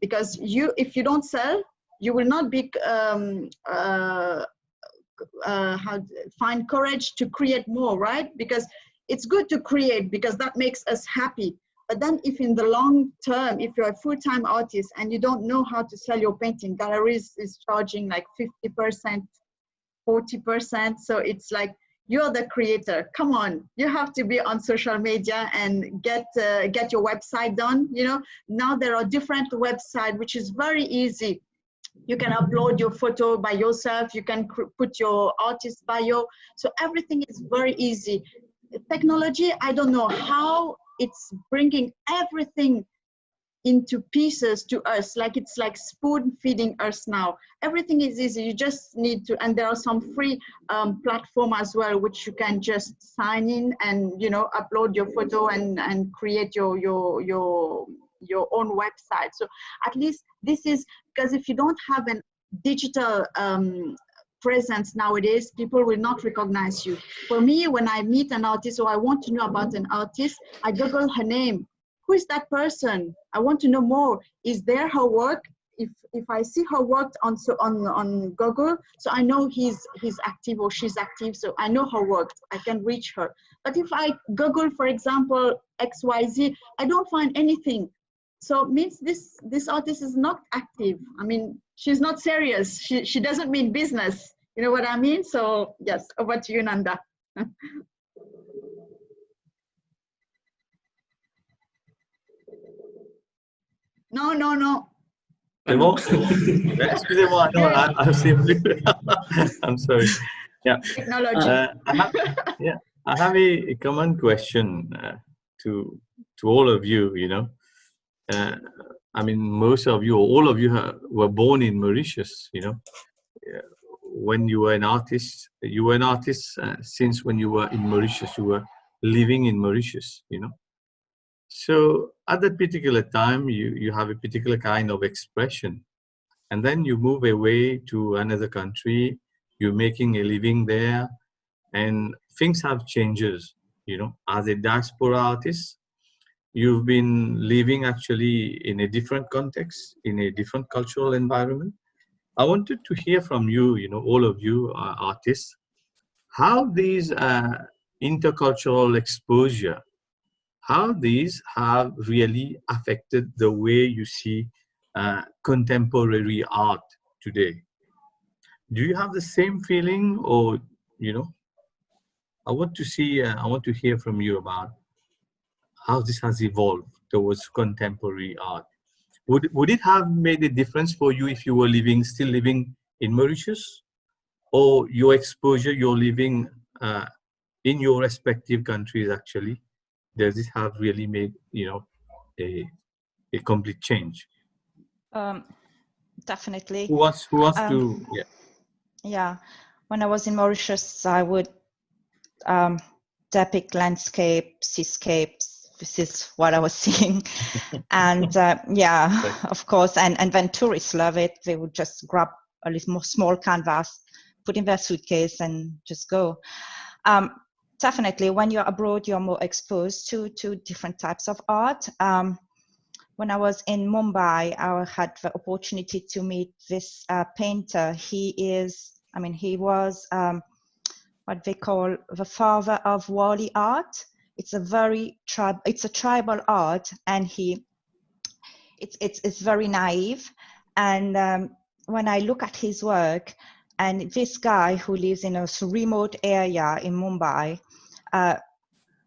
Speaker 6: because if you don't sell, you will not be, find courage to create more, right? Because it's good to create, because that makes us happy. But then if in the long term, if you're a full-time artist and you don't know how to sell your painting, galleries is charging like 50%, 40%. So it's like, you're the creator. Come on, you have to be on social media and get your website done. Now there are different websites, which is very easy. You can upload your photo by yourself. You can put your artist bio. So everything is very easy. Technology, I don't know how it's bringing everything into pieces to us. Like it's like spoon feeding us now. Everything is easy. You just need to, and there are some free platform as well, which you can just sign in and upload your photo and create your own website. So at least this is, because if you don't have a digital presence nowadays, people will not recognize you. For me, when I meet an artist or I want to know about an artist, I Google her name. Who is that person? I want to know more. Is there her work? If I see her work on Google, so I know he's active or she's active, so I know her work. I can reach her. But if I Google, for example, XYZ, I don't find anything. So it means this artist is not active. She's not serious. She doesn't mean business. You know what I mean? So yes, over to you, Nanda. No.
Speaker 1: C'est bon? Excusez-moi, no, I'm simply, I'm sorry. Yeah.
Speaker 6: Technology.
Speaker 1: I have a common question to all of you. Most of you, or all of you, were born in Mauritius. when you were an artist, since when you were in Mauritius, you were living in Mauritius, you know. So at that particular time, you have a particular kind of expression, and then you move away to another country, you're making a living there, and things have changes, you know. As a diaspora artist, you've been living actually in a different context, in a different cultural environment. I wanted to hear from you, you know, all of you artists, how these intercultural exposure, how these have really affected the way you see contemporary art today. Do you have the same feeling, or, you know, I want to hear from you about how this has evolved towards contemporary art. Would it have made a difference for you if you were still living in Mauritius, or your exposure, your living in your respective countries actually? Does this have really made, you know, a complete change?
Speaker 2: Definitely.
Speaker 1: Who wants
Speaker 2: Um,
Speaker 1: to? Yeah.
Speaker 2: yeah, when I was in Mauritius, I would depict landscape, seascapes. This is what I was seeing. And yeah,
Speaker 1: Right.
Speaker 2: of course, and when tourists love it, they would just grab a little more small canvas, put in their suitcase and just go. Definitely, when you're abroad, you're more exposed to different types of art. When I was in Mumbai, I had the opportunity to meet this painter. He was what they call the father of Wali art. It's a tribal art, and it's very naive. And when I look at his work, and this guy who lives in a remote area in Mumbai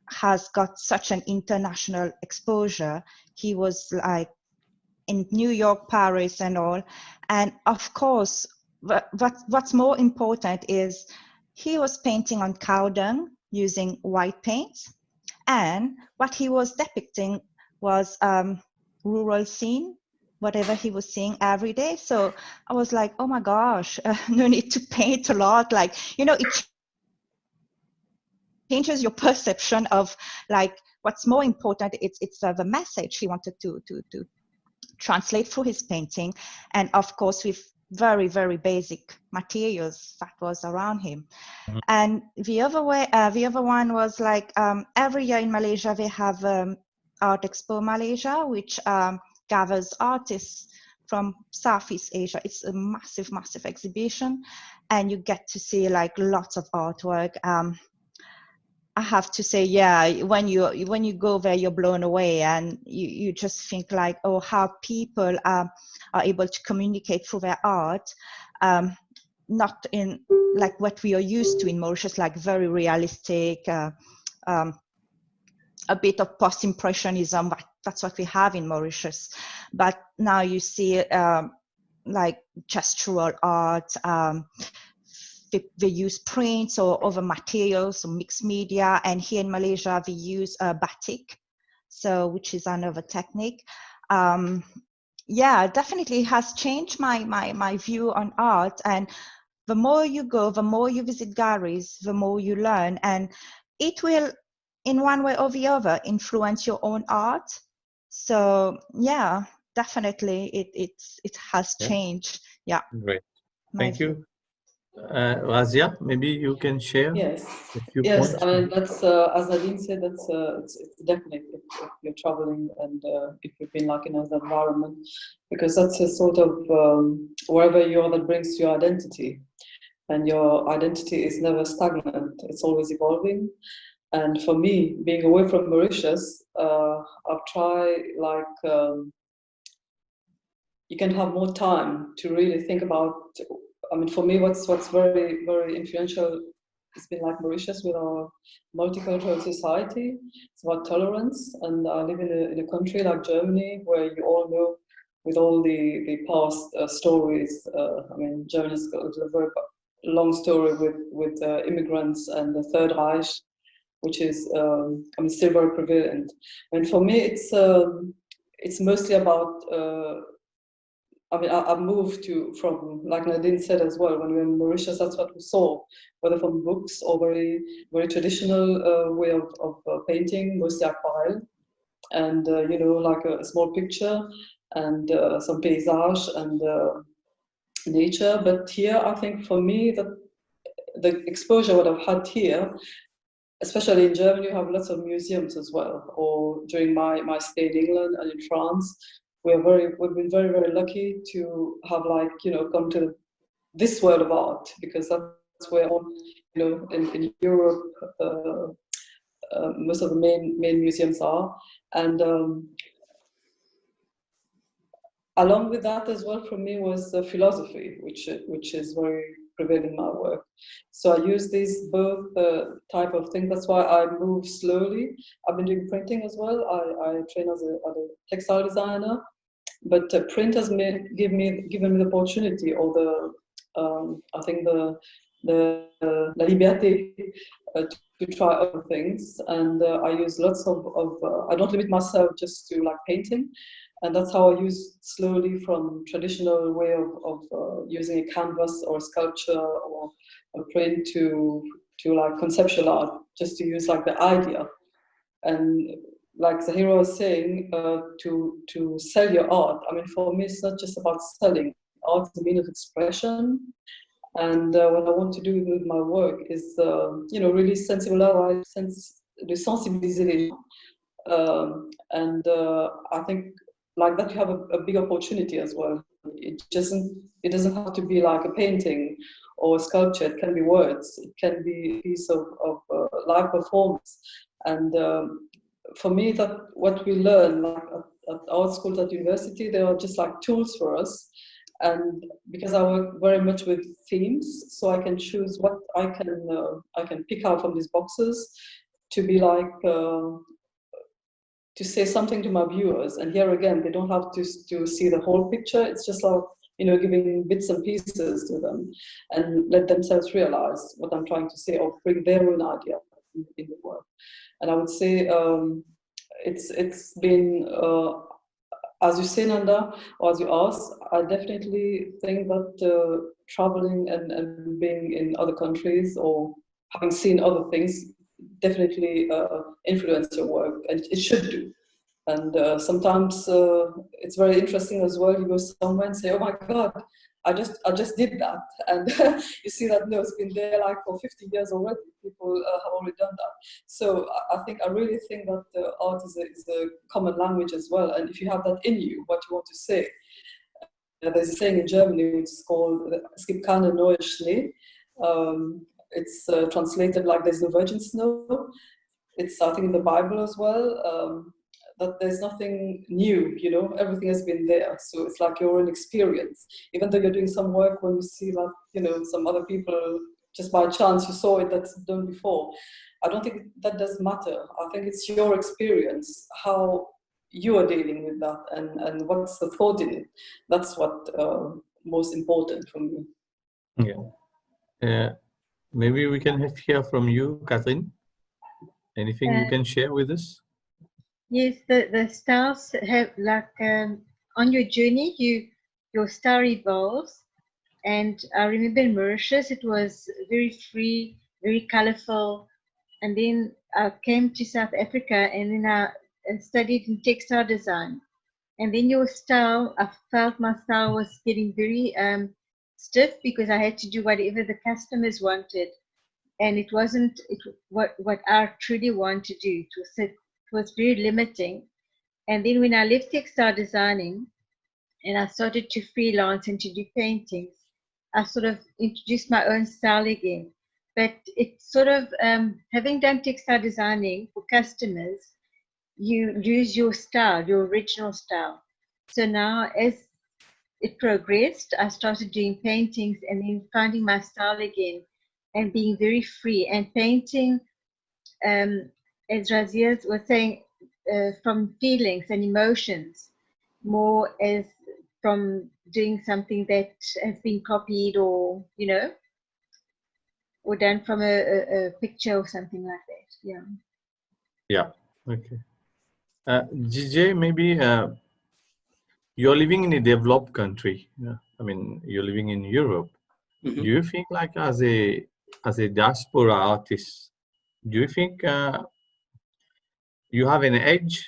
Speaker 2: has got such an international exposure. He was like in New York, Paris, and all. And of course, what's more important is he was painting on cow dung using white paints, and what he was depicting was rural scene, whatever he was seeing every day. So I was like, oh my gosh, no need to paint a lot. Like, you know, it changes your perception of like what's more important. It's the message he wanted to translate through his painting, and of course with very, very basic materials that was around him.
Speaker 1: Mhm.
Speaker 2: And the other one was like every year in Malaysia they have Art Expo Malaysia, which gathers artists from Southeast Asia. It's a massive exhibition, and you get to see like lots of artwork. I have to say, yeah, when you go there, you're blown away, and you just think like, oh, how people are able to communicate through their art, not in like what we are used to in Mauritius, like very realistic, a bit of post-impressionism. That's what we have in Mauritius. But now you see like gestural art. They use prints or other materials, or mixed media, and here in Malaysia we use batik, so which is another technique. Yeah, definitely has changed my view on art. And the more you go, the more you visit galleries, the more you learn, and it will, in one way or the other, influence your own art. So yeah, definitely it has changed. Yeah.
Speaker 1: Great. Thank
Speaker 2: View.
Speaker 1: you. Razeea, maybe you can share
Speaker 5: Yes,
Speaker 1: a few
Speaker 5: yes.
Speaker 1: points.
Speaker 5: I mean, that's as Nadine said. That's it's definitely if you're traveling and if you've been like in another environment, because that's a sort of wherever you are, that brings your identity, and your identity is never stagnant. It's always evolving. And for me, being away from Mauritius, I've tried like you can have more time to really think about. I mean, for me, what's very, very influential, it's been like Mauritius with our multicultural society. It's about tolerance, and I live in a country like Germany, where you all know, with all the past stories. I mean, Germany's got a very long story with immigrants and the Third Reich, which is I mean, still very prevalent. And for me, it's mostly about I mean, I moved from, like Nadine said as well, when we were in Mauritius, that's what we saw, whether from books or very, very traditional way of painting, mostly aquarelle, and, you know, like a small picture and some paysage and nature. But here, I think for me, the exposure what I've had here, especially in Germany, you have lots of museums as well. Or during my stay in England and in France, we've been very, very lucky to have, like, you know, come to this world of art, because that's where all, you know, in Europe, most of the main museums are. And along with that as well, for me, was philosophy, which is very prevalent in my work. So I use these both type of things. That's why I move slowly. I've been doing printing as well. I train as a textile designer, but print has given me the opportunity, or the I think the la liberté to try other things. And I use lots of I don't limit myself just to like painting. And that's how I use slowly from traditional way of using a canvas or a sculpture or a print to like conceptual art, just to use like the idea. And like Zaahirah was saying, to sell your art. I mean, for me, it's not just about selling. Art is a means of expression. And what I want to do with my work is, you know, really sensibilize, sensibiliser les gens. And I think like that you have a big opportunity as well. It doesn't have to be like a painting or a sculpture. It can be words. It can be a piece of live performance. And for me, that what we learn like at art schools, at university, they are just like tools for us. And because I work very much with themes, so I can choose what I can pick out from these boxes to be like to say something to my viewers. And here again, they don't have to see the whole picture. It's just like, you know, giving bits and pieces to them and let themselves realize what I'm trying to say, or bring their own idea in the work. And I would say it's been, as you say, Nanda, or as you ask, I definitely think that traveling and being in other countries or having seen other things definitely influence your work, and it should do. And sometimes it's very interesting as well. You go somewhere and say, "Oh my God, I just did that," and you see that no, it's been there like for 50 years already. People have already done that. So I really think that art is a common language as well. And if you have that in you, what you want to say. There's a saying in Germany which is called "Es gibt keine neue Schnee." It's translated like "there's no virgin snow." It's, I think, in the Bible as well, that there's nothing new, you know, everything has been there. So it's like your own experience. Even though you're doing some work, when you see like, you know, some other people, just by chance you saw it that's done before. I don't think that does matter. I think it's your experience, how you are dealing with that, and what's the thought in it. That's what most important for me.
Speaker 1: Yeah. Maybe we can hear from you, Catherine. Anything you can share with us?
Speaker 4: Yes, the styles have like on your journey, your style evolves. And I remember in Mauritius, it was very free, very colorful. And then I came to South Africa, and then I studied in textile design. And then your style, I felt my style was getting very stiff, because I had to do whatever the customers wanted. And it wasn't what I truly want to do. It was very limiting. And then when I left textile designing and I started to freelance and to do paintings, I sort of introduced my own style again. But it's sort of, having done textile designing for customers, you lose your style, your original style. So now as it progressed, I started doing paintings and then finding my style again and being very free and painting, as Razeea was saying, from feelings and emotions, more as from doing something that has been copied or, you know, or done from a picture or something like that. Yeah.
Speaker 1: Yeah. Okay. DJ, maybe you're living in a developed country. I mean, you're living in Europe.
Speaker 3: Mhm.
Speaker 1: Do you think, like, as a diaspora artist, do you think you have an edge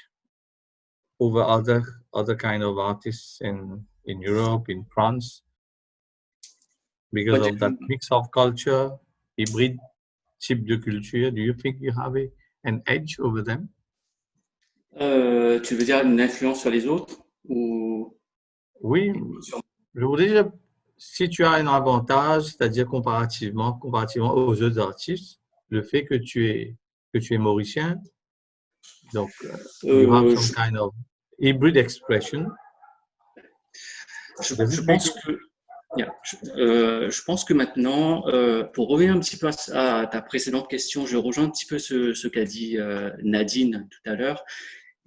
Speaker 1: over other kind of artists in Europe, in France, because
Speaker 3: What do
Speaker 1: of that
Speaker 3: you,
Speaker 1: mix of culture, hybrid type de culture? Do you think you have an edge over them?
Speaker 3: tu veux dire une influence sur les autres ou
Speaker 1: Oui,
Speaker 3: sur-
Speaker 1: je voudrais dire, si tu as un avantage, c'est-à-dire comparativement aux autres artistes, le fait que tu es mauricien, donc you have some
Speaker 3: je,
Speaker 1: kind of hybrid expression. Does
Speaker 3: je
Speaker 1: it make
Speaker 3: pense
Speaker 1: it?
Speaker 3: que yeah, je pense que maintenant, pour revenir un petit peu à ta précédente question, je rejoins un petit peu ce qu'a dit Nadine tout à l'heure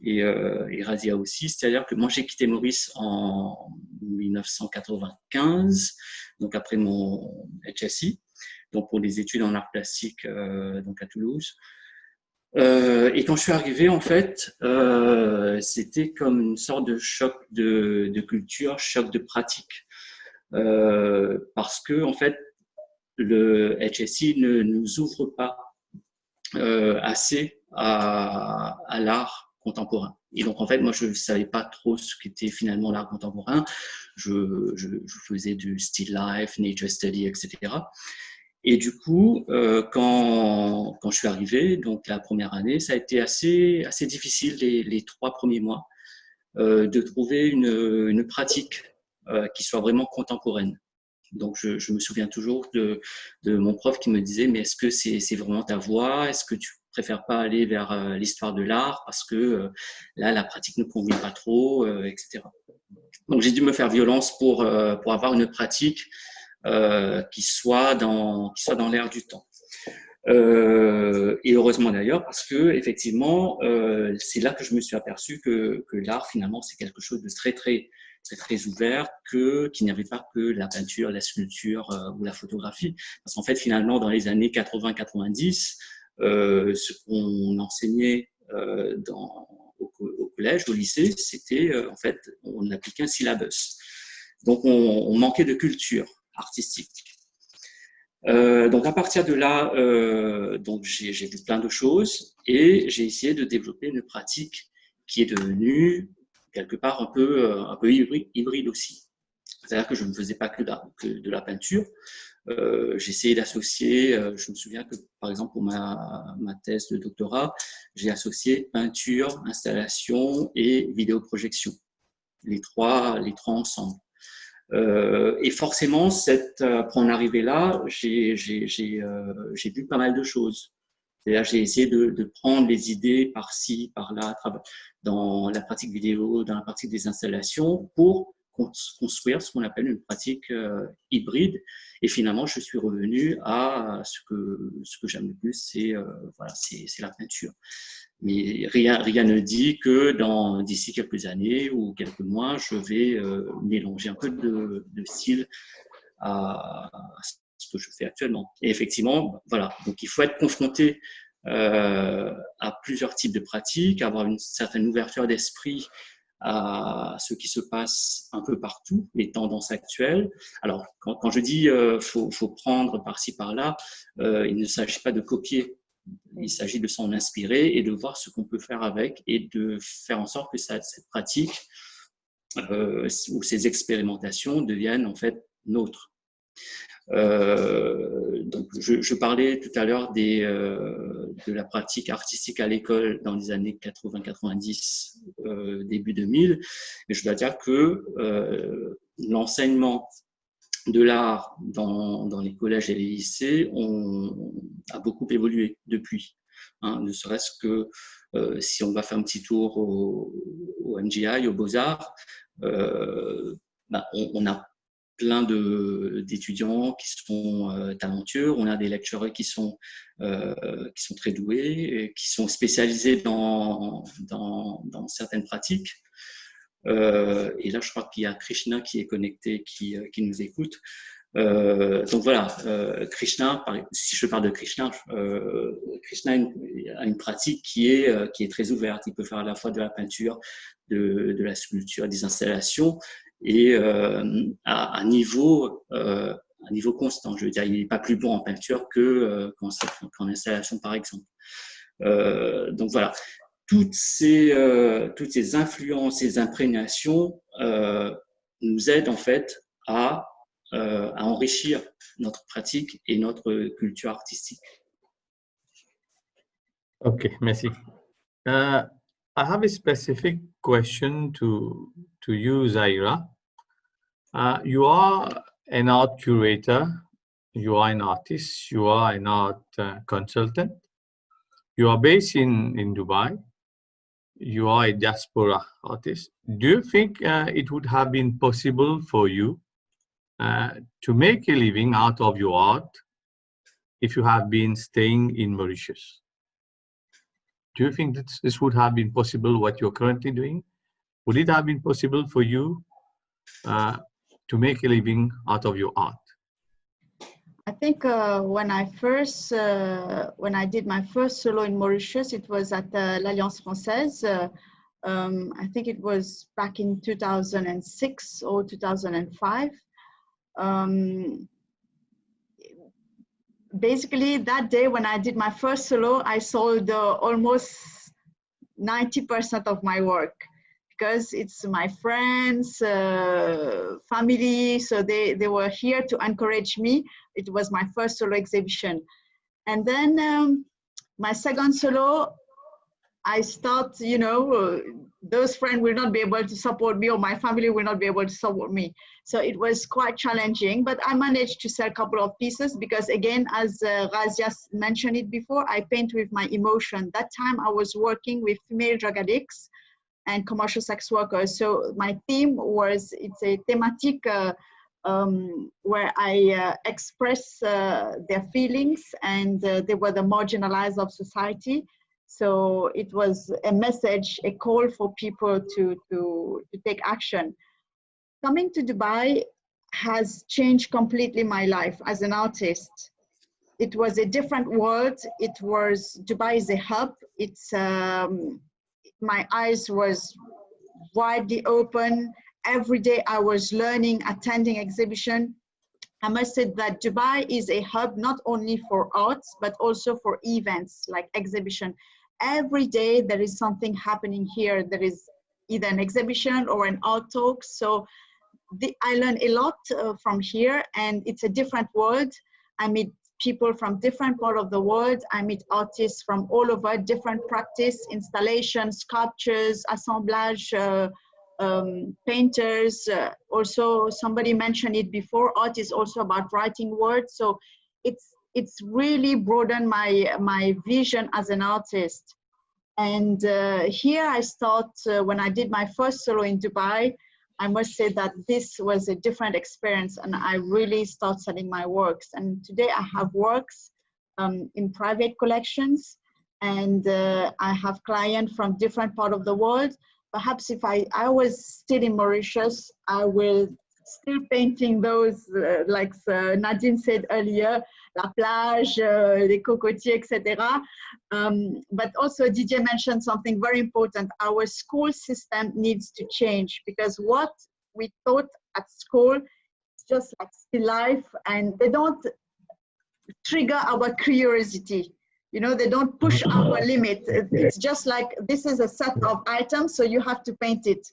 Speaker 3: et Razeea aussi, c'est-à-dire que moi j'ai quitté Maurice en 1995, donc après mon HSI, donc pour des études en art plastique donc à Toulouse. Et quand je suis arrivé, en fait, c'était comme une sorte de choc de culture, choc de pratique. Parce que, en fait, le HSI ne nous ouvre pas assez à l'art contemporain. Et donc, en fait, moi, je ne savais pas trop ce qu'était finalement l'art contemporain. Je faisais du still life, nature study, etc. Et du coup, quand je suis arrivé, donc la première année, ça a été assez difficile les 3 premiers mois de trouver une pratique qui soit vraiment contemporaine. Donc, je me souviens toujours de mon prof qui me disait, mais est-ce que c'est vraiment ta voie? Est-ce que tu préfères pas aller vers l'histoire de l'art parce que là, la pratique ne convient pas trop, etc. Donc, j'ai dû me faire violence pour avoir une pratique qui soit dans l'air du temps. Et heureusement d'ailleurs, parce que effectivement, c'est là que je me suis aperçu que l'art finalement c'est quelque chose de très ouvert, qu'il n'y avait pas que la peinture, la sculpture ou la photographie. Parce qu'en fait, finalement, dans les années 80-90, ce qu'on enseignait au collège, au lycée, c'était en fait, on appliquait un syllabus. Donc, on manquait de culture artistique. Donc à partir de là, donc j'ai vu plein de choses et j'ai essayé de développer une pratique qui est devenue quelque part un peu hybride aussi. C'est-à-dire que je ne faisais pas que de la peinture. J'ai essayé d'associer, je me souviens que par exemple pour ma thèse de doctorat, j'ai associé peinture, installation et vidéoprojection, les trois ensemble. Et forcément, pour en arriver là, j'ai vu pas mal de choses. C'est-à-dire, j'ai essayé de prendre les idées par-ci, par-là, dans la pratique vidéo, dans la pratique des installations, pour construire ce qu'on appelle une pratique hybride. Et finalement, je suis revenu à ce que j'aime le plus, c'est la peinture. Mais rien ne dit que d'ici quelques années ou quelques mois, je vais mélanger un peu de style à ce que je fais actuellement. Et effectivement, voilà. Donc, il faut être confronté à plusieurs types de pratiques, avoir une certaine ouverture d'esprit à ce qui se passe un peu partout, les tendances actuelles. Alors, quand je dis faut prendre par-ci par-là, il ne s'agit pas de copier. Il s'agit de s'en inspirer et de voir ce qu'on peut faire avec et de faire en sorte que cette pratique ou ces expérimentations deviennent en fait nôtres. Donc, je parlais tout à l'heure de la pratique artistique à l'école dans les années 80-90, début 2000, mais je dois dire que l'enseignement de l'art dans les collèges et les lycées a beaucoup évolué depuis. Ne serait-ce que si on va faire un petit tour au MGI, aux Beaux-Arts, on a plein d'étudiants qui sont talentueux, on a des lecturers qui sont très doués, et qui sont spécialisés dans certaines pratiques. Et là, je crois qu'il y a Krishna qui est connecté, qui nous écoute. Donc voilà, Krishna, si je parle de Krishna, Krishna a une pratique qui est très ouverte. Il peut faire à la fois de la peinture, de la sculpture, des installations, et à un niveau constant. Je veux dire, il n'est pas plus bon en peinture qu'en installation, par exemple. Donc voilà, toutes ces influences, ces imprégnations nous aident en fait à enrichir notre pratique et notre culture artistique.
Speaker 1: Okay, merci. I have a specific question to you, Zaahirah. You are an art curator, you are an artist, you are an art consultant. You are based in Dubai. You are a diaspora artist. Do you think it would have been possible for you to make a living out of your art if you have been staying in Mauritius? Do you think that this would have been possible, what you're currently doing? Would it have been possible for you to make a living out of your art?
Speaker 6: I think when I did my first solo in Mauritius, it was at l'Alliance Française. I think it was back in 2006 or 2005. Basically, that day when I did my first solo, I sold almost 90% of my work, because it's my friends, family, so they were here to encourage me. It was my first solo exhibition. And then my second solo, I thought, you know, those friends will not be able to support me, or my family will not be able to support me. So it was quite challenging, but I managed to sell a couple of pieces because, again, as Razeea mentioned it before, I paint with my emotion. That time I was working with female drug addicts and commercial sex workers. So my theme was, it's a thematic where I express their feelings, and they were the marginalized of society. So it was a message, a call for people to take action. Coming to Dubai has changed completely my life as an artist. It was a different world. Dubai is a hub. My eyes was widely open. Every day I was learning, attending exhibition. I must say that Dubai is a hub not only for arts, but also for events like exhibition. Every day there is something happening here. There is either an exhibition or an art talk. So I learn a lot from here, and it's a different world. I meet people from different parts of the world. I meet artists from all over, different practice, installations, sculptures, assemblage, painters. Also, somebody mentioned it before, art is also about writing words. So it's really broadened my vision as an artist. And here I start, when I did my first solo in Dubai, I must say that this was a different experience, and I really start selling my works. And today I have works in private collections, and I have clients from different parts of the world. Perhaps if I was still in Mauritius, I will still painting those, like Nadine said earlier, la plage, les cocotiers, etc. But also Didier mentioned something very important. Our school system needs to change, because what we taught at school is just like still life, and they don't trigger our curiosity. You know, they don't push our limit. It's just like, this is a set of items, so you have to paint it.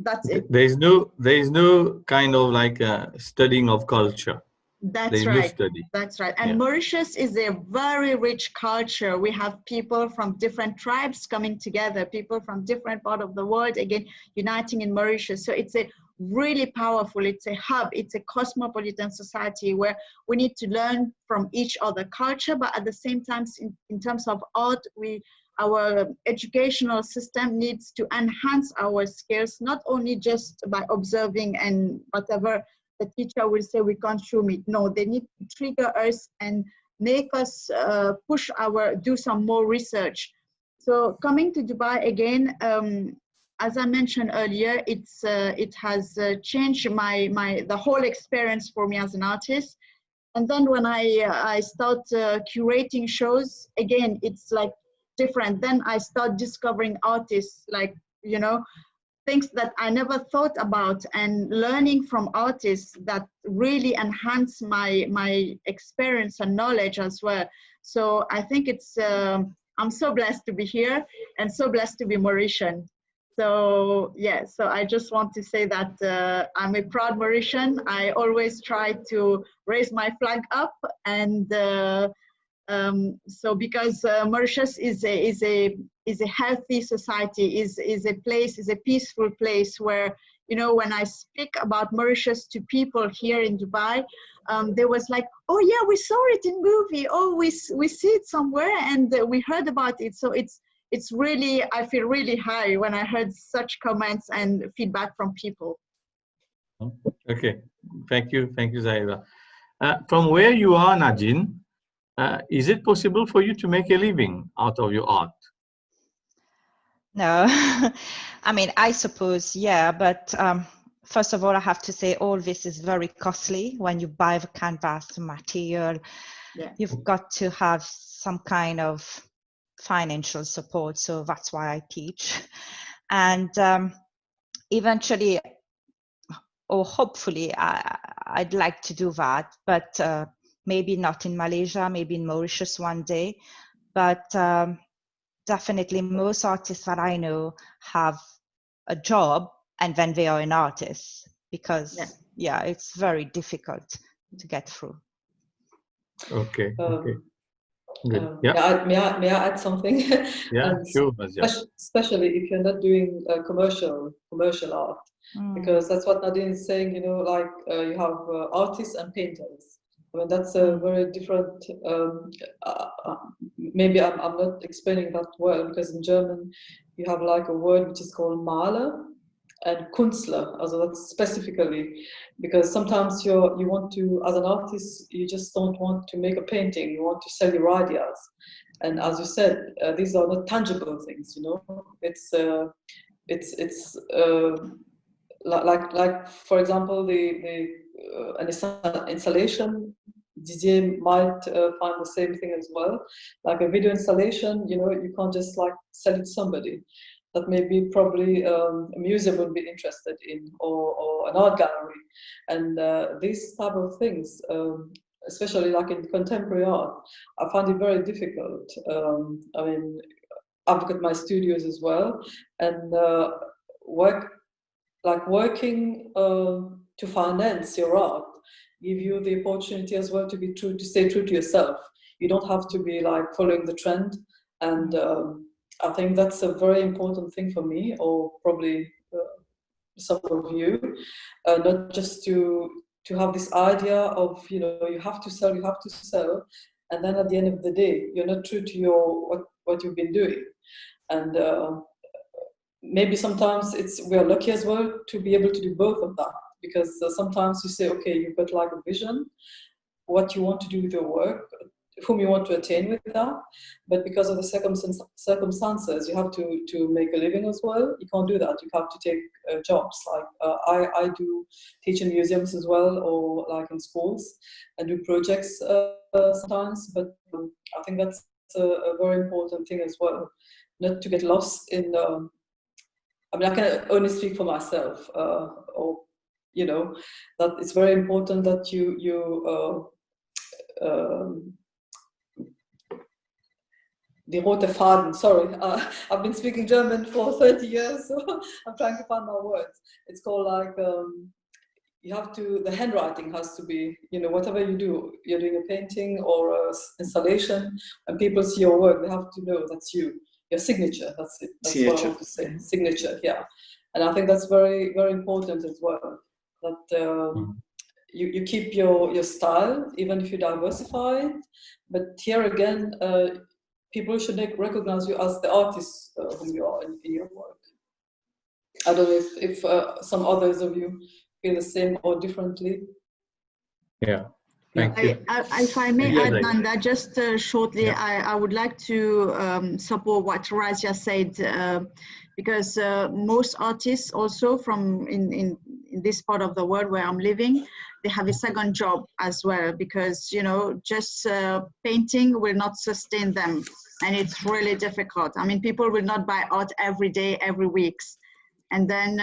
Speaker 6: That's it.
Speaker 1: There is no kind of like studying of culture.
Speaker 6: That's right.
Speaker 1: No study.
Speaker 6: That's right. And yeah. Mauritius is a very rich culture. We have people from different tribes coming together, people from different parts of the world, again, uniting in Mauritius. So it's a really powerful, it's a hub, it's a cosmopolitan society where we need to learn from each other culture, but at the same time, in terms of art, our educational system needs to enhance our skills, not only just by observing and whatever the teacher will say we can't show it. No, they need to trigger us and make us do some more research. So coming to Dubai again, as I mentioned earlier, it has changed the whole experience for me as an artist. And then when I start curating shows, again, it's like different. Then I start discovering artists, like, you know, things that I never thought about, and learning from artists that really enhance my experience and knowledge as well. So I think it's, I'm so blessed to be here and so blessed to be Mauritian. So yeah, so I just want to say that I'm a proud Mauritian. I always try to raise my flag up, and so because Mauritius is a healthy society, is a peaceful place where, you know, when I speak about Mauritius to people here in Dubai, there was like, oh yeah, we saw it in movie, oh we see it somewhere, and we heard about it. So it's really, I feel really high when I heard such comments and feedback from people.
Speaker 1: Okay, thank you, Zaahirah. From where you are, Nadine, is it possible for you to make a living out of your art?
Speaker 2: No, I mean, I suppose, yeah, but first of all, I have to say all this is very costly. When you buy the canvas, the material,
Speaker 6: Yeah.
Speaker 2: You've got to have some kind of financial support. So that's why I teach. And eventually, or hopefully, I'd like to do that, but maybe not in Malaysia, maybe in Mauritius one day. But definitely most artists that I know have a job and then they are an artist, because yeah, it's very difficult to get through.
Speaker 1: Okay, okay. Good.
Speaker 5: May I add something?
Speaker 1: Yeah, sure.
Speaker 5: Especially if you're not doing commercial art, because that's what Nadine is saying. You know, like you have artists and painters. I mean, that's a very different. Maybe I'm not explaining that well, because in German you have like a word which is called Maler and Künstler, also that's specifically, because sometimes you want to, as an artist, you just don't want to make a painting, you want to sell your ideas. And as you said, these are not tangible things, you know. It's like for example, an installation, Didier might find the same thing as well. Like a video installation, you know, you can't just like sell it to somebody. That maybe probably a museum would be interested in, or an art gallery. And these type of things, especially like in contemporary art, I find it very difficult. I mean, I've got my studios as well, and working to finance your art give you the opportunity as well to stay true to yourself. You don't have to be like following the trend, and I think that's a very important thing for me, or probably some of you, not just to have this idea of, you know, you have to sell, and then at the end of the day, you're not true to what you've been doing. And maybe sometimes we are lucky as well to be able to do both of that, because sometimes you say, okay, you've got like a vision, what you want to do with your work, whom you want to attain with that, but because of the circumstances, you have to make a living as well. You can't do that. You have to take jobs. Like I do teach in museums as well, or like in schools, and do projects sometimes. But I think that's a very important thing as well, not to get lost in. I mean, I can only speak for myself, or you know, that it's very important that you. Die rote Faden, sorry, I've been speaking German for 30 years, so I'm trying to find my words. It's called like, you have to, the handwriting has to be, you know, whatever you do, you're doing a painting or an installation, and people see your work, they have to know that's you, your signature, that's it, that's what I want to say, signature, yeah. And I think that's very, very important as well, that you keep your style, even if you diversify it, but here again, people should recognize you as the artist whom you are in your work. I don't know if some others of you feel the same or differently.
Speaker 1: Yeah, thank you.
Speaker 6: If I may add, Nanda, just shortly, I would like to support what Razeea said. because most artists also from in this part of the world where I'm living, they have a second job as well, because you know, just painting will not sustain them, and it's really difficult. I mean, people will not buy art every day, every week, and then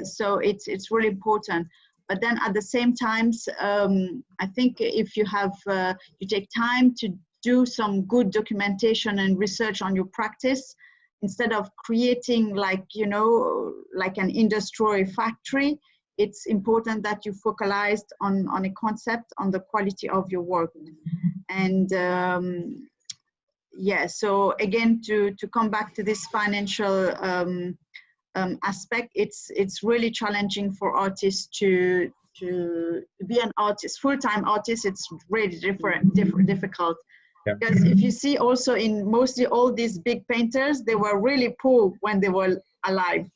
Speaker 6: so it's really important. But then at the same time, I think if you have you take time to do some good documentation and research on your practice, instead of creating like, you know, like an industry or a factory, it's important that you focalized on a concept, on the quality of your work. And yeah, so again, to come back to this financial aspect, it's really challenging for artists to be an artist, full-time artist. It's really difficult.
Speaker 1: Yeah.
Speaker 6: Because if you see also in mostly all these big painters, they were really poor when they were alive,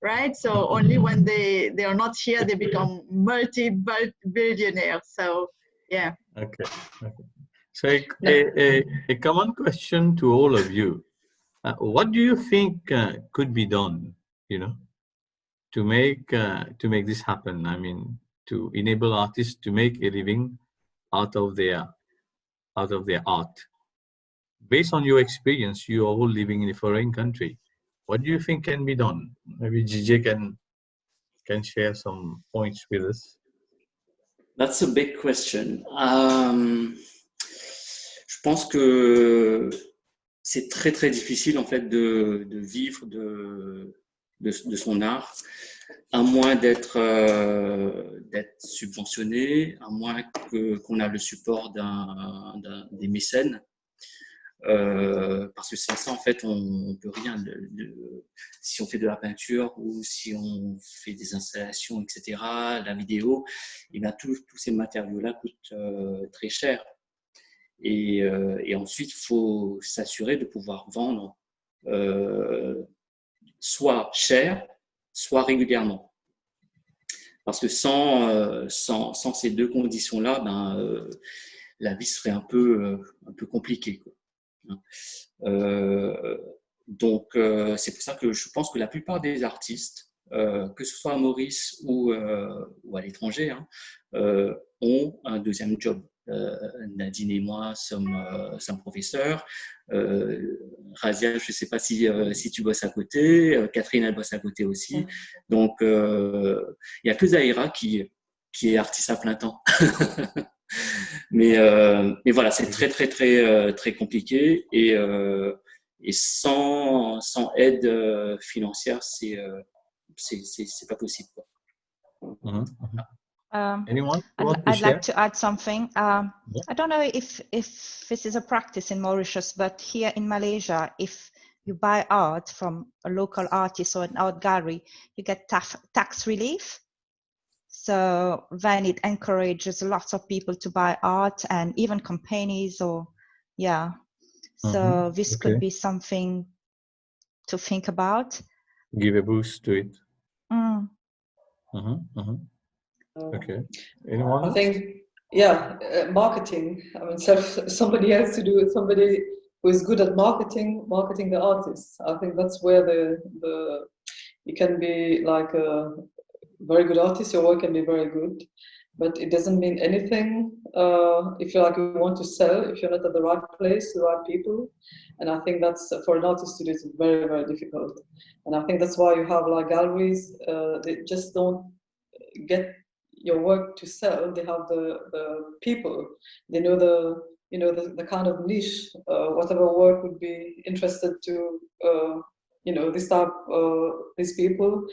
Speaker 6: right? So only when they are not here, they become multi-billionaires. So yeah.
Speaker 1: Okay. So a common question to all of you: what do you think could be done, you know, to make this happen? I mean, to enable artists to make a living out of their art. Based on your experience, you are all living in a foreign country. What do you think can be done? Maybe Didier can share some points with us.
Speaker 3: That's a big question. Je pense que c'est très très difficile en fait de vivre de son art, à moins d'être subventionné, à moins qu'on a le support des mécènes. Parce que sans ça, en fait, on peut rien. Si on fait de la peinture ou si on fait des installations, etc., la vidéo, et bien tous ces matériaux-là coûtent très cher. Et ensuite, il faut s'assurer de pouvoir vendre soit cher, soit régulièrement. Parce que sans ces deux conditions-là, ben, la vie serait un peu compliquée, quoi. Donc, c'est pour ça que je pense que la plupart des artistes, que ce soit à Maurice ou à l'étranger, hein, ont un deuxième job. Nadine et moi sommes professeurs. Razeea, je ne sais pas si tu bosses à côté. Catherine, elle bosse à côté aussi. Donc, il n'y a que Zaahirah qui est artiste à plein temps. Mais voilà, c'est très très très très compliqué et sans aide financière, c'est pas possible, quoi.
Speaker 1: Anyone?
Speaker 2: I'd like to add something. I don't know if this is a practice in Mauritius, but here in Malaysia, if you buy art from a local artist or an art gallery, you get tax relief. So then it encourages lots of people to buy art, and even companies, or yeah. So this could be something to think about.
Speaker 1: Give a boost to it. Okay. Anyone else?
Speaker 5: I think, yeah, marketing. I mean, somebody has to do it. Somebody who is good at marketing the artists. I think that's where the you can be like a very good artist. Your work can be very good, but it doesn't mean anything if you want to sell. If you're not at the right place, the right people, and I think that's for an artist to do is very very difficult. And I think that's why you have like galleries. They just don't get your work to sell. They have the people. They know the kind of niche, whatever work would be interested to this type these people.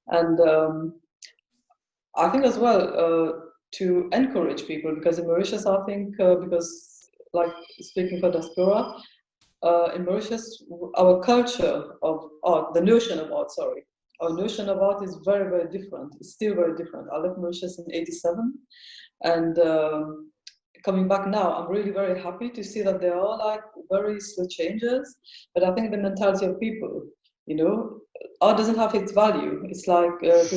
Speaker 5: And I think as well to encourage people, because in Mauritius, I think because like speaking for Diaspora, in Mauritius, our culture of art, the notion of art, our notion of art is very, very different. It's still very different. I left Mauritius in '87, and coming back now, I'm really very happy to see that there are like very slow changes. But I think the mentality of people, art doesn't have its value. It's like and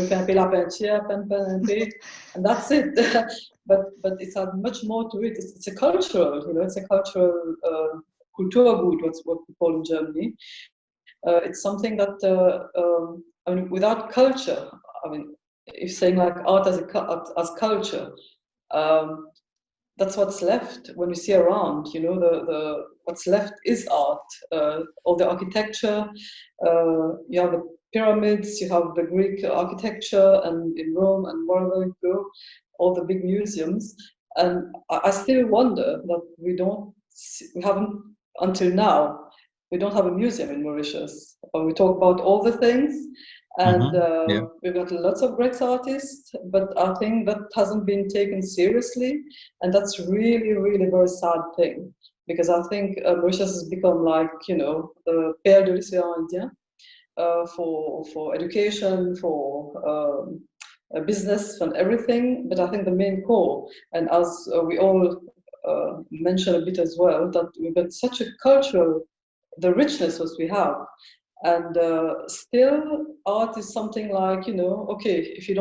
Speaker 5: that's it. but it's much more to it. It's a cultural, it's a cultural Kulturgut, what we call in Germany. It's something that, I mean, without culture, I mean, if saying like art as culture, that's what's left when you see around. You know, the what's left is art. All the architecture. You have the pyramids. You have the Greek architecture, and in Rome and wherever you go, all the big museums. And I still wonder that we haven't until now. We don't have a museum in Mauritius. We talk about all the things, and
Speaker 1: Yeah.
Speaker 5: we've got lots of great artists, but I think that hasn't been taken seriously, and that's really, really a very sad thing, because I think Mauritius has become like, you know, the père de l'océan Indien for education, for business and everything, but I think the main core, and as we all mentioned a bit as well, that we've got such a cultural, the richness that we have, and still art is something like, you know, okay, if you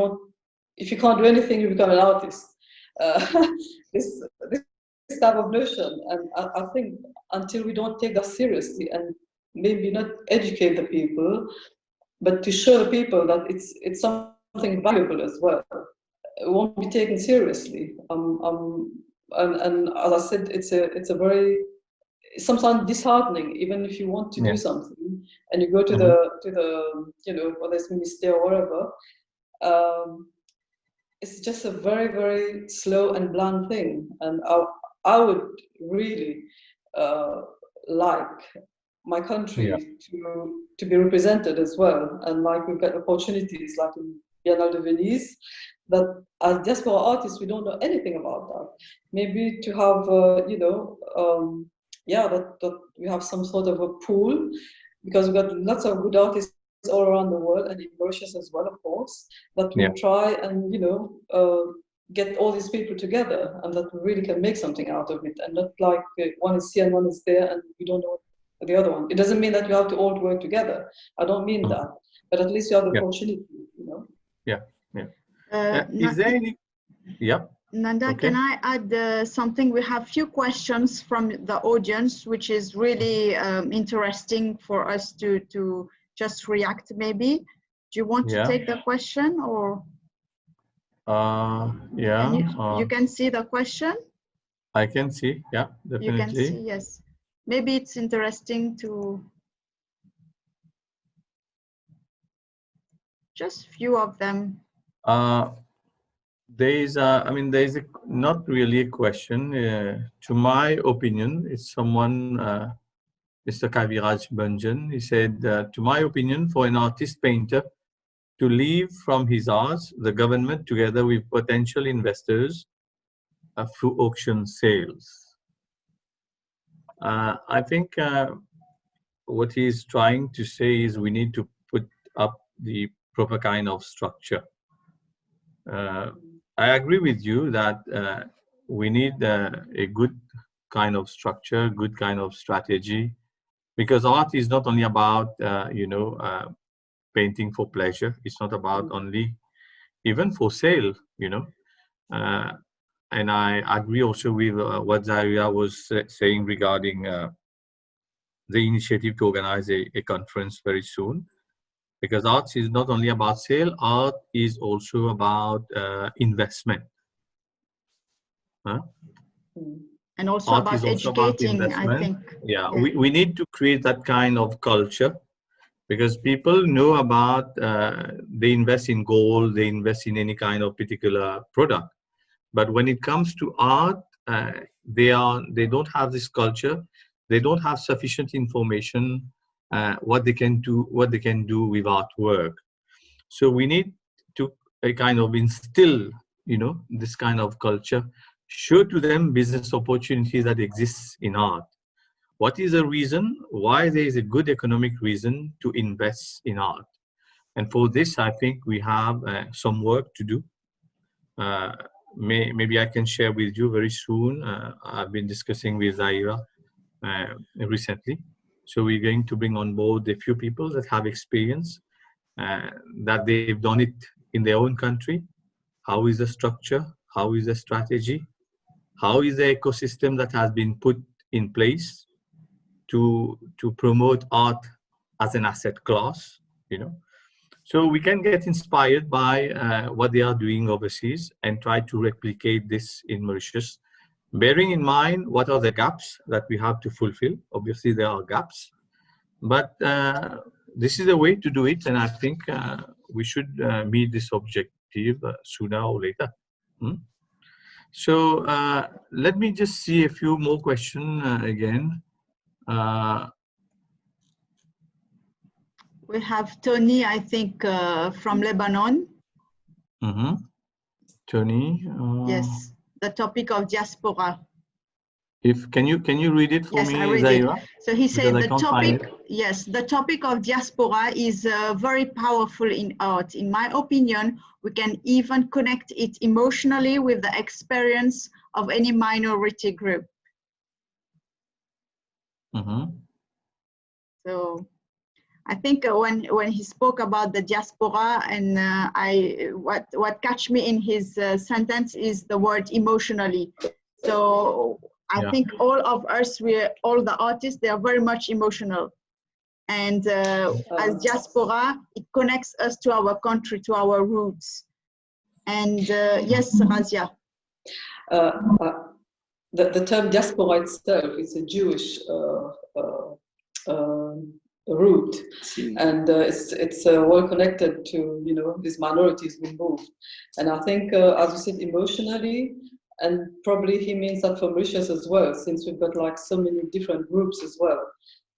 Speaker 5: can't do anything, you become an artist. This type of notion, and I think until we don't take that seriously and maybe not educate the people, but to show the people that it's something valuable as well, it won't be taken seriously. And as I said, it's a very sometimes disheartening, even if you want to do something and you go to the you know, whether it's minister or whatever, it's just a very, very slow and bland thing. And I would really like my country to be represented as well, and like we've got opportunities like in Biennale de Venise, that as diaspora artists we don't know anything about that. Maybe to have you know, that we have some sort of a pool, because we've got lots of good artists all around the world, and in Mauritius as well, of course, that we try and, you know, get all these people together, and that we really can make something out of it, and not like one is here and one is there and we don't know the other one. It doesn't mean that you have to all work together. I don't mean that, but at least you have the opportunity, you know.
Speaker 1: Is there any?
Speaker 6: Nanda,
Speaker 1: Okay.
Speaker 6: can I add something? We have few questions from the audience, which is really interesting for us to just react maybe. Do you want to take the question, or? You can see the question?
Speaker 1: I can see, definitely.
Speaker 6: You can see, yes. Maybe it's interesting to just few of them.
Speaker 1: There is not really a question. To my opinion, it's someone, Mr. Kaviraj Banjan, he said, to my opinion, for an artist painter to live from his arts, the government, together with potential investors, through auction sales. I think what he's trying to say is we need to put up the proper kind of structure. I agree with you that we need a good kind of structure, good kind of strategy, because art is not only about, painting for pleasure. It's not about only even for sale, you know. And I agree also with what Zaahirah was saying regarding the initiative to organize a conference very soon, because arts is not only about sale, art is also about investment.
Speaker 6: And also
Speaker 1: art
Speaker 6: about
Speaker 1: is also
Speaker 6: educating,
Speaker 1: about
Speaker 6: I think.
Speaker 1: We need to create that kind of culture, because people know about, they invest in gold, they invest in any kind of particular product. But when it comes to art, they don't have this culture. They don't have sufficient information what they can do with artwork. So we need to kind of instill, this kind of culture, show to them business opportunities that exists in art. What is the reason why there is a good economic reason to invest in art? And for this, I think we have some work to do. Maybe I can share with you very soon. I've been discussing with Zaahirah recently. So we're going to bring on board a few people that have experience, that they've done it in their own country. How is the structure? How is the strategy? How is the ecosystem that has been put in place to promote art as an asset class, you know. So we can get inspired by what they are doing overseas and try to replicate this in Mauritius, bearing in mind what are the gaps that we have to fulfill. Obviously, there are gaps, but this is a way to do it, and I think we should meet this objective sooner or later. So let me just see a few more questions again.
Speaker 6: We have Tony, I think, from Lebanon.
Speaker 1: Tony.
Speaker 6: Yes, the topic of diaspora.
Speaker 1: Can you read it for
Speaker 6: yes,
Speaker 1: me,
Speaker 6: I read
Speaker 1: Zaahirah?
Speaker 6: it. So he said
Speaker 1: Because I
Speaker 6: the
Speaker 1: can't find
Speaker 6: topic, yes, the topic of diaspora is very powerful in art. In my opinion, we can even connect it emotionally with the experience of any minority group. So I think when he spoke about the diaspora, and what catch me in his sentence is the word emotionally. So I think all of us, all the artists, they are very much emotional. And as diaspora, it connects us to our country, to our roots. And yes, Razeea.
Speaker 5: The term diaspora itself is a Jewish root, and it's well connected to, you know, these minorities we moved. And I think, as you said, emotionally, and probably he means that for Mauritius as well, since we've got like so many different groups as well,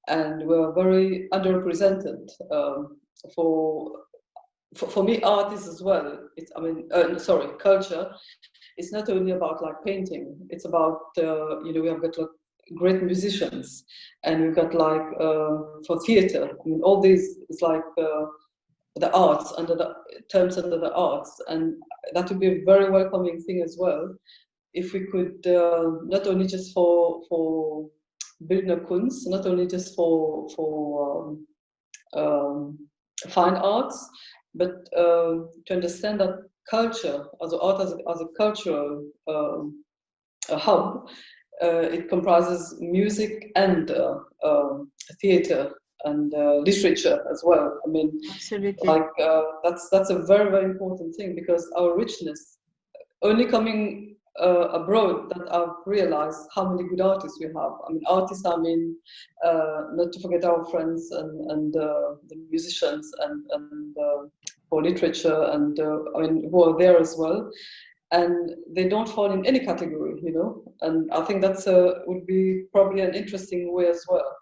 Speaker 5: and we're very underrepresented. For me, art is as well. It's, I mean, culture. It's not only about like painting. It's about you know, we have got like great musicians, and we've got like for theater. I mean, all these is like the arts, under the terms under the arts, and that would be a very welcoming thing as well. If we could not only just for Bildende Kunst, not only just for fine arts, but to understand that culture, as art as a cultural hub, it comprises music and theater and literature as well. I mean,
Speaker 6: absolutely,
Speaker 5: like that's a very, very important thing, because our richness, only coming abroad, that I've realized how many good artists we have. I mean, artists, I mean, not to forget our friends and the musicians and for literature, and I mean, who are there as well. And they don't fall in any category, you know. And I think that's would be probably an interesting way as well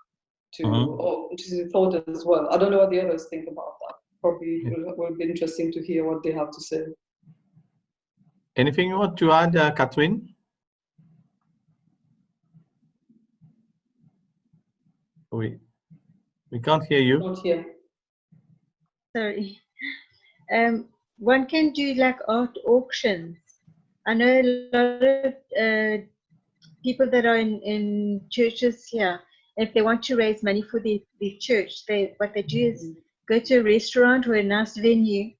Speaker 5: to, or which is thought as well. I don't know what the others think about that. Probably will be interesting to hear what they have to say.
Speaker 1: Anything you want to add, Catherine? We can't hear you.
Speaker 5: Not here.
Speaker 4: Sorry. One can do like art auctions. I know a lot of people that are in churches here. If they want to raise money for the church, what they do is go to a restaurant or a nice venue,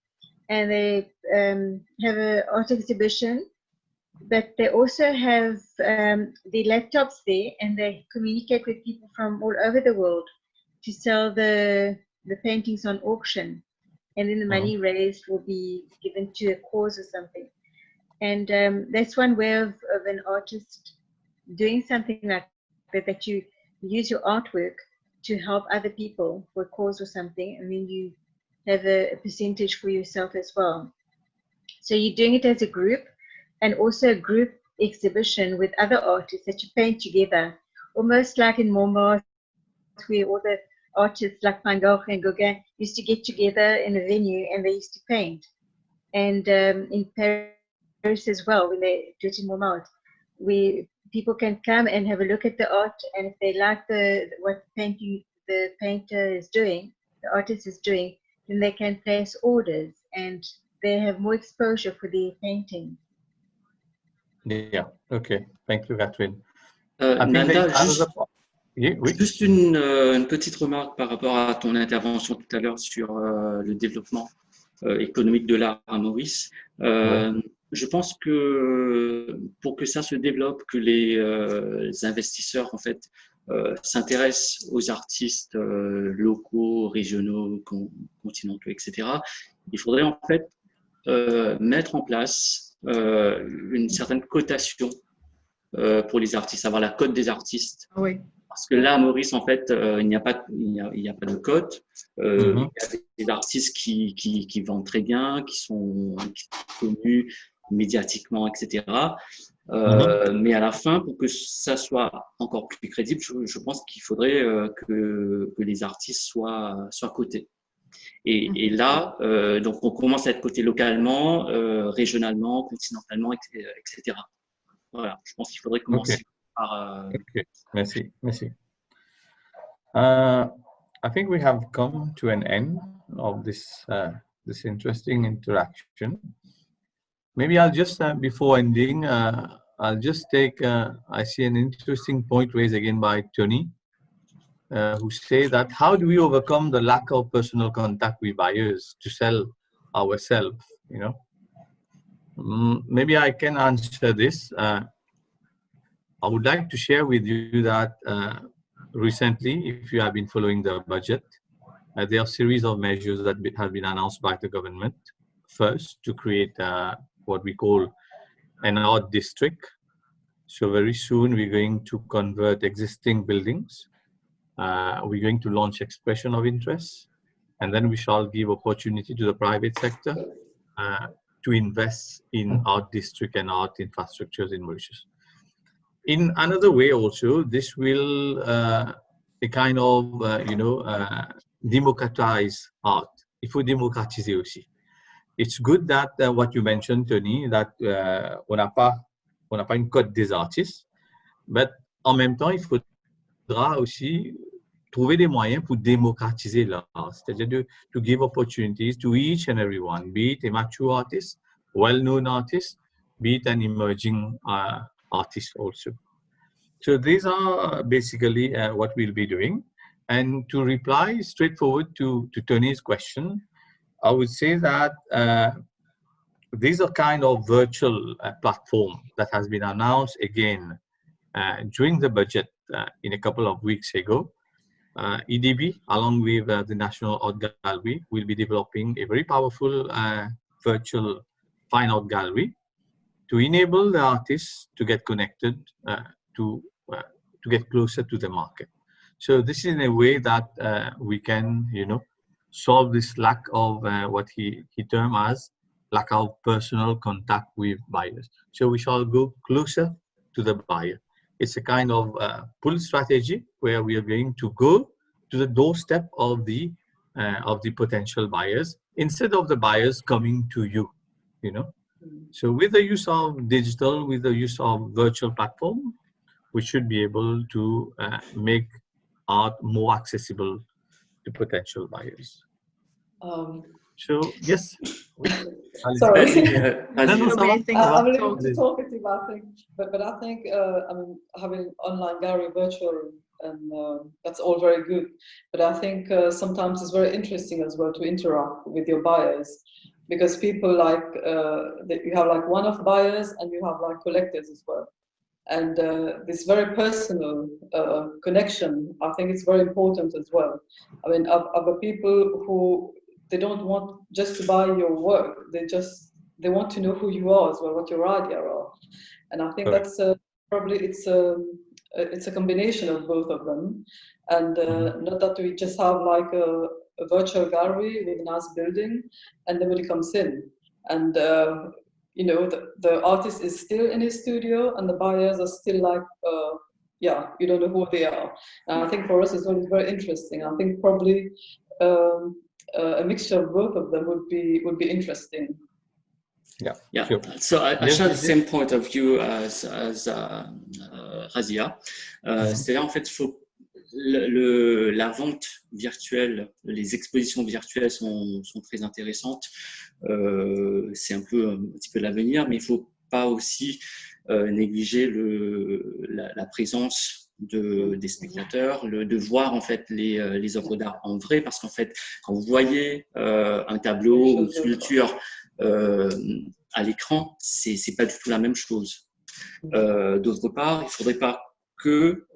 Speaker 4: and they have an art exhibition. But they also have the laptops there, and they communicate with people from all over the world to sell the paintings on auction, and then the money raised will be given to a cause or something. And that's one way of an artist doing something like that, that you use your artwork to help other people for a cause or something, and then you have a percentage for yourself as well. So you're doing it as a group, and also a group exhibition with other artists that you paint together, almost like in Montmartre, where all the artists like Van Gogh and Gauguin used to get together in a venue and they used to paint. And in Paris as well, when they do it in Montmartre, people can come and have a look at the art, and if they like what the painter is doing, the artist is doing, then they can place orders, and they have more exposure for the painting.
Speaker 1: Yeah, okay. Thank you, Catherine.
Speaker 3: Nanda,
Speaker 1: oui.
Speaker 3: Juste une petite remarque par rapport à ton intervention tout à l'heure sur le développement économique de l'art à Maurice. Je pense que pour que ça se développe, que les investisseurs en fait s'intéresse aux artistes locaux, régionaux, continentaux, etc., il faudrait en fait mettre en place une certaine cotation pour les artistes, avoir la cote des artistes.
Speaker 6: Oui.
Speaker 3: Parce que là, à Maurice, en fait, il n'y a pas de cote. Il y a des artistes qui vendent très bien, qui sont connus médiatiquement, etc. Mais à la fin, pour que ça soit encore plus crédible, je pense qu'il faudrait que les artistes soient cotés. Et là, donc on commence à être coté localement, régionalement, continentalement, etc. Voilà, je pense qu'il faudrait commencer par…
Speaker 1: Okay, merci. I think we have come to an end of this interesting interaction. Maybe I'll just, before ending, I'll just take, I see an interesting point raised again by Tony, who say that how do we overcome the lack of personal contact with buyers to sell ourselves, you know? Maybe I can answer this. I would like to share with you that recently, if you have been following the budget, there are a series of measures that have been announced by the government. First, to create what we call an art district. So very soon, we're going to convert existing buildings. We're going to launch expression of interest. And then we shall give opportunity to the private sector to invest in art district and art infrastructures in Mauritius. In another way also, this will a kind of, democratize art. Il faut démocratiser aussi. It's good that what you mentioned, Tony, that on n'a pas une cote des artistes, mais en même temps, il faudra aussi trouver des moyens pour démocratiser l'art, c'est-à-dire to give opportunities to each and everyone, be it a mature artist, well-known artist, be it an emerging artist also. So these are basically what we'll be doing. And to reply straightforward to Tony's question, I would say that these are kind of virtual platform that has been announced again during the budget in a couple of weeks ago. EDB, along with the National Art Gallery, will be developing a very powerful virtual fine art gallery to enable the artists to get connected, to get closer to the market. So this is in a way that we can, solve this lack of what he termed as lack of personal contact with buyers. So we shall go closer to the buyer. It's a kind of pull strategy where we are going to go to the doorstep of the potential buyers instead of the buyers coming to you, So with the use of digital, with the use of virtual platform, we should be able to make art more accessible to potential buyers. So yes.
Speaker 5: Sorry.
Speaker 3: Vas-y.
Speaker 5: I'm able to talk it, I think, but I think having online gallery virtual and that's all very good. But I think sometimes it's very interesting as well to interact with your buyers, because people like you have like one-off buyers and you have like collectors as well. And this very personal connection, I think it's very important as well. I mean, other people who they don't want just to buy your work, they want to know who you are as well, what your idea are. And I think that's probably it's a combination of both of them. And not that we just have like a virtual gallery with a nice building and nobody comes in. And the artist is still in his studio and the buyers are still like, you don't know who they are. And I think for us it's always very interesting. I think probably a mixture of both of them would be interesting.
Speaker 3: Yeah.
Speaker 1: Sure.
Speaker 3: So I share the same point of view as Razeea. C'est-à-dire en fait, la vente virtuelle, les expositions virtuelles sont très intéressantes. C'est un petit peu l'avenir, mais il ne faut pas aussi négliger la présence des spectateurs, de voir en fait les œuvres d'art en vrai, parce qu'en fait, quand vous voyez un tableau ou une sculpture à l'écran, c'est pas du tout la même chose. D'autre part, il faudrait pas que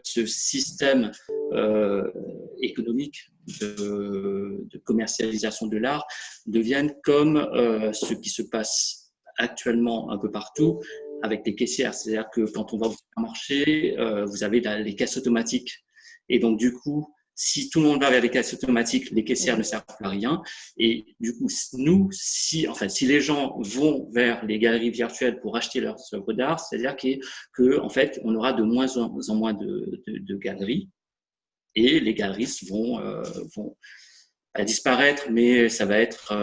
Speaker 3: ce système économique de commercialisation de l'art devienne comme ce qui se passe actuellement un peu partout avec les caissières. C'est-à-dire que quand on va au supermarché, vous avez les caisses automatiques. Et donc, du coup, si tout le monde va vers les caisses automatiques, les caissières ne servent plus à rien. Et du coup, nous, si les gens vont vers les galeries virtuelles pour acheter leurs œuvres d'art, c'est-à-dire que en fait, on aura de moins en moins de galeries et les galeristes vont pas disparaître, mais ça va être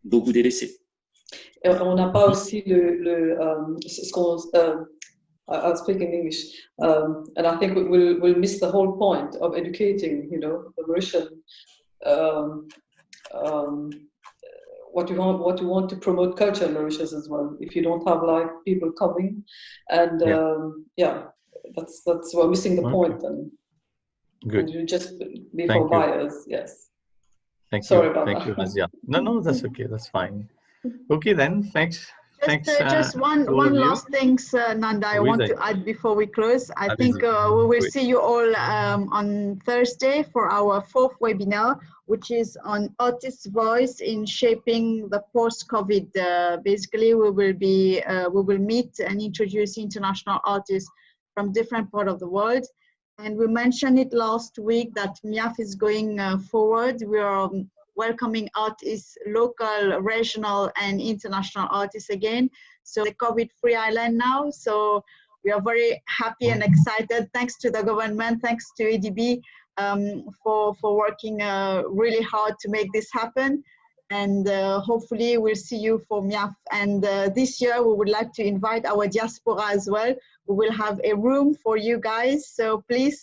Speaker 3: beaucoup délaissé.
Speaker 5: Et on n'a pas aussi ce qu'on I'll speak in English, and I think we'll miss the whole point of educating, the Mauritian, what you want to promote culture in Mauritius as well. If you don't have like people coming, and that's we're missing the point, and you just be for buyers. Yes.
Speaker 1: Thank
Speaker 5: Sorry
Speaker 1: you.
Speaker 5: about
Speaker 1: Thank
Speaker 5: that.
Speaker 1: you, Razeea. No, that's okay. That's fine. Okay, then. Thanks.
Speaker 6: Just one last thing, Nanda, I want to add before we close. I think we will see you all on Thursday for our 4th webinar, which is on artists' voice in shaping the post-COVID. Basically, we will meet and introduce international artists from different parts of the world. And we mentioned it last week that MIAF is going forward. We are welcoming artists, local, regional, and international artists again. So the COVID-free island now. So we are very happy and excited. Thanks to the government, thanks to ADB for working really hard to make this happen. And hopefully we'll see you for MIAF. And this year we would like to invite our diaspora as well. We will have a room for you guys. So please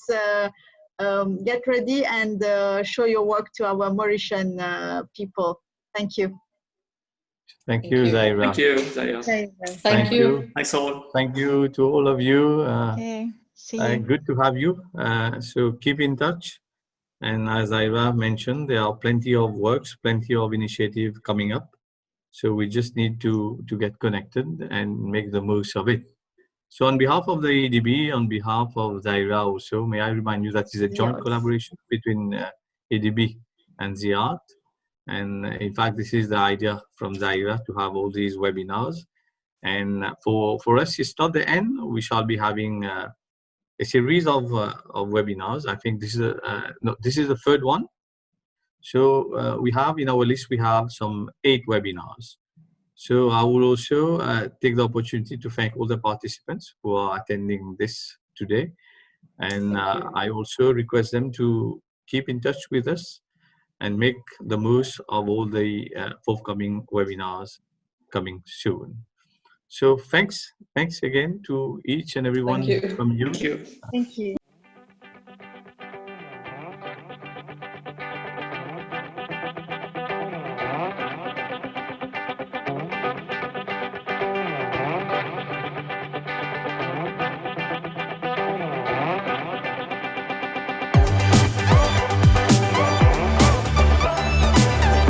Speaker 6: get ready and show your work to our Mauritian people. Thank you.
Speaker 1: Thank you, Zaahirah.
Speaker 3: Thank you, Zaahirah.
Speaker 5: Thank you.
Speaker 3: Thanks all.
Speaker 1: Thank you to all of you.
Speaker 2: Okay, see you.
Speaker 1: Good to have you. So keep in touch. And as Zaahirah mentioned, there are plenty of works, plenty of initiative coming up. So we just need to get connected and make the most of it. So on behalf of the ADB, on behalf of Zaahirah also, may I remind you that it's a joint collaboration between ADB and Zaahirah. And in fact, this is the idea from Zaahirah to have all these webinars. And for us, it's not the end. We shall be having a series of webinars. I think this is this is the 3rd one. So we have in our list, we have some 8 webinars. So I will also take the opportunity to thank all the participants who are attending this today. And I also request them to keep in touch with us and make the most of all the forthcoming webinars coming soon. So thanks again to each and every one from you.
Speaker 3: Thank you.
Speaker 2: Thank you.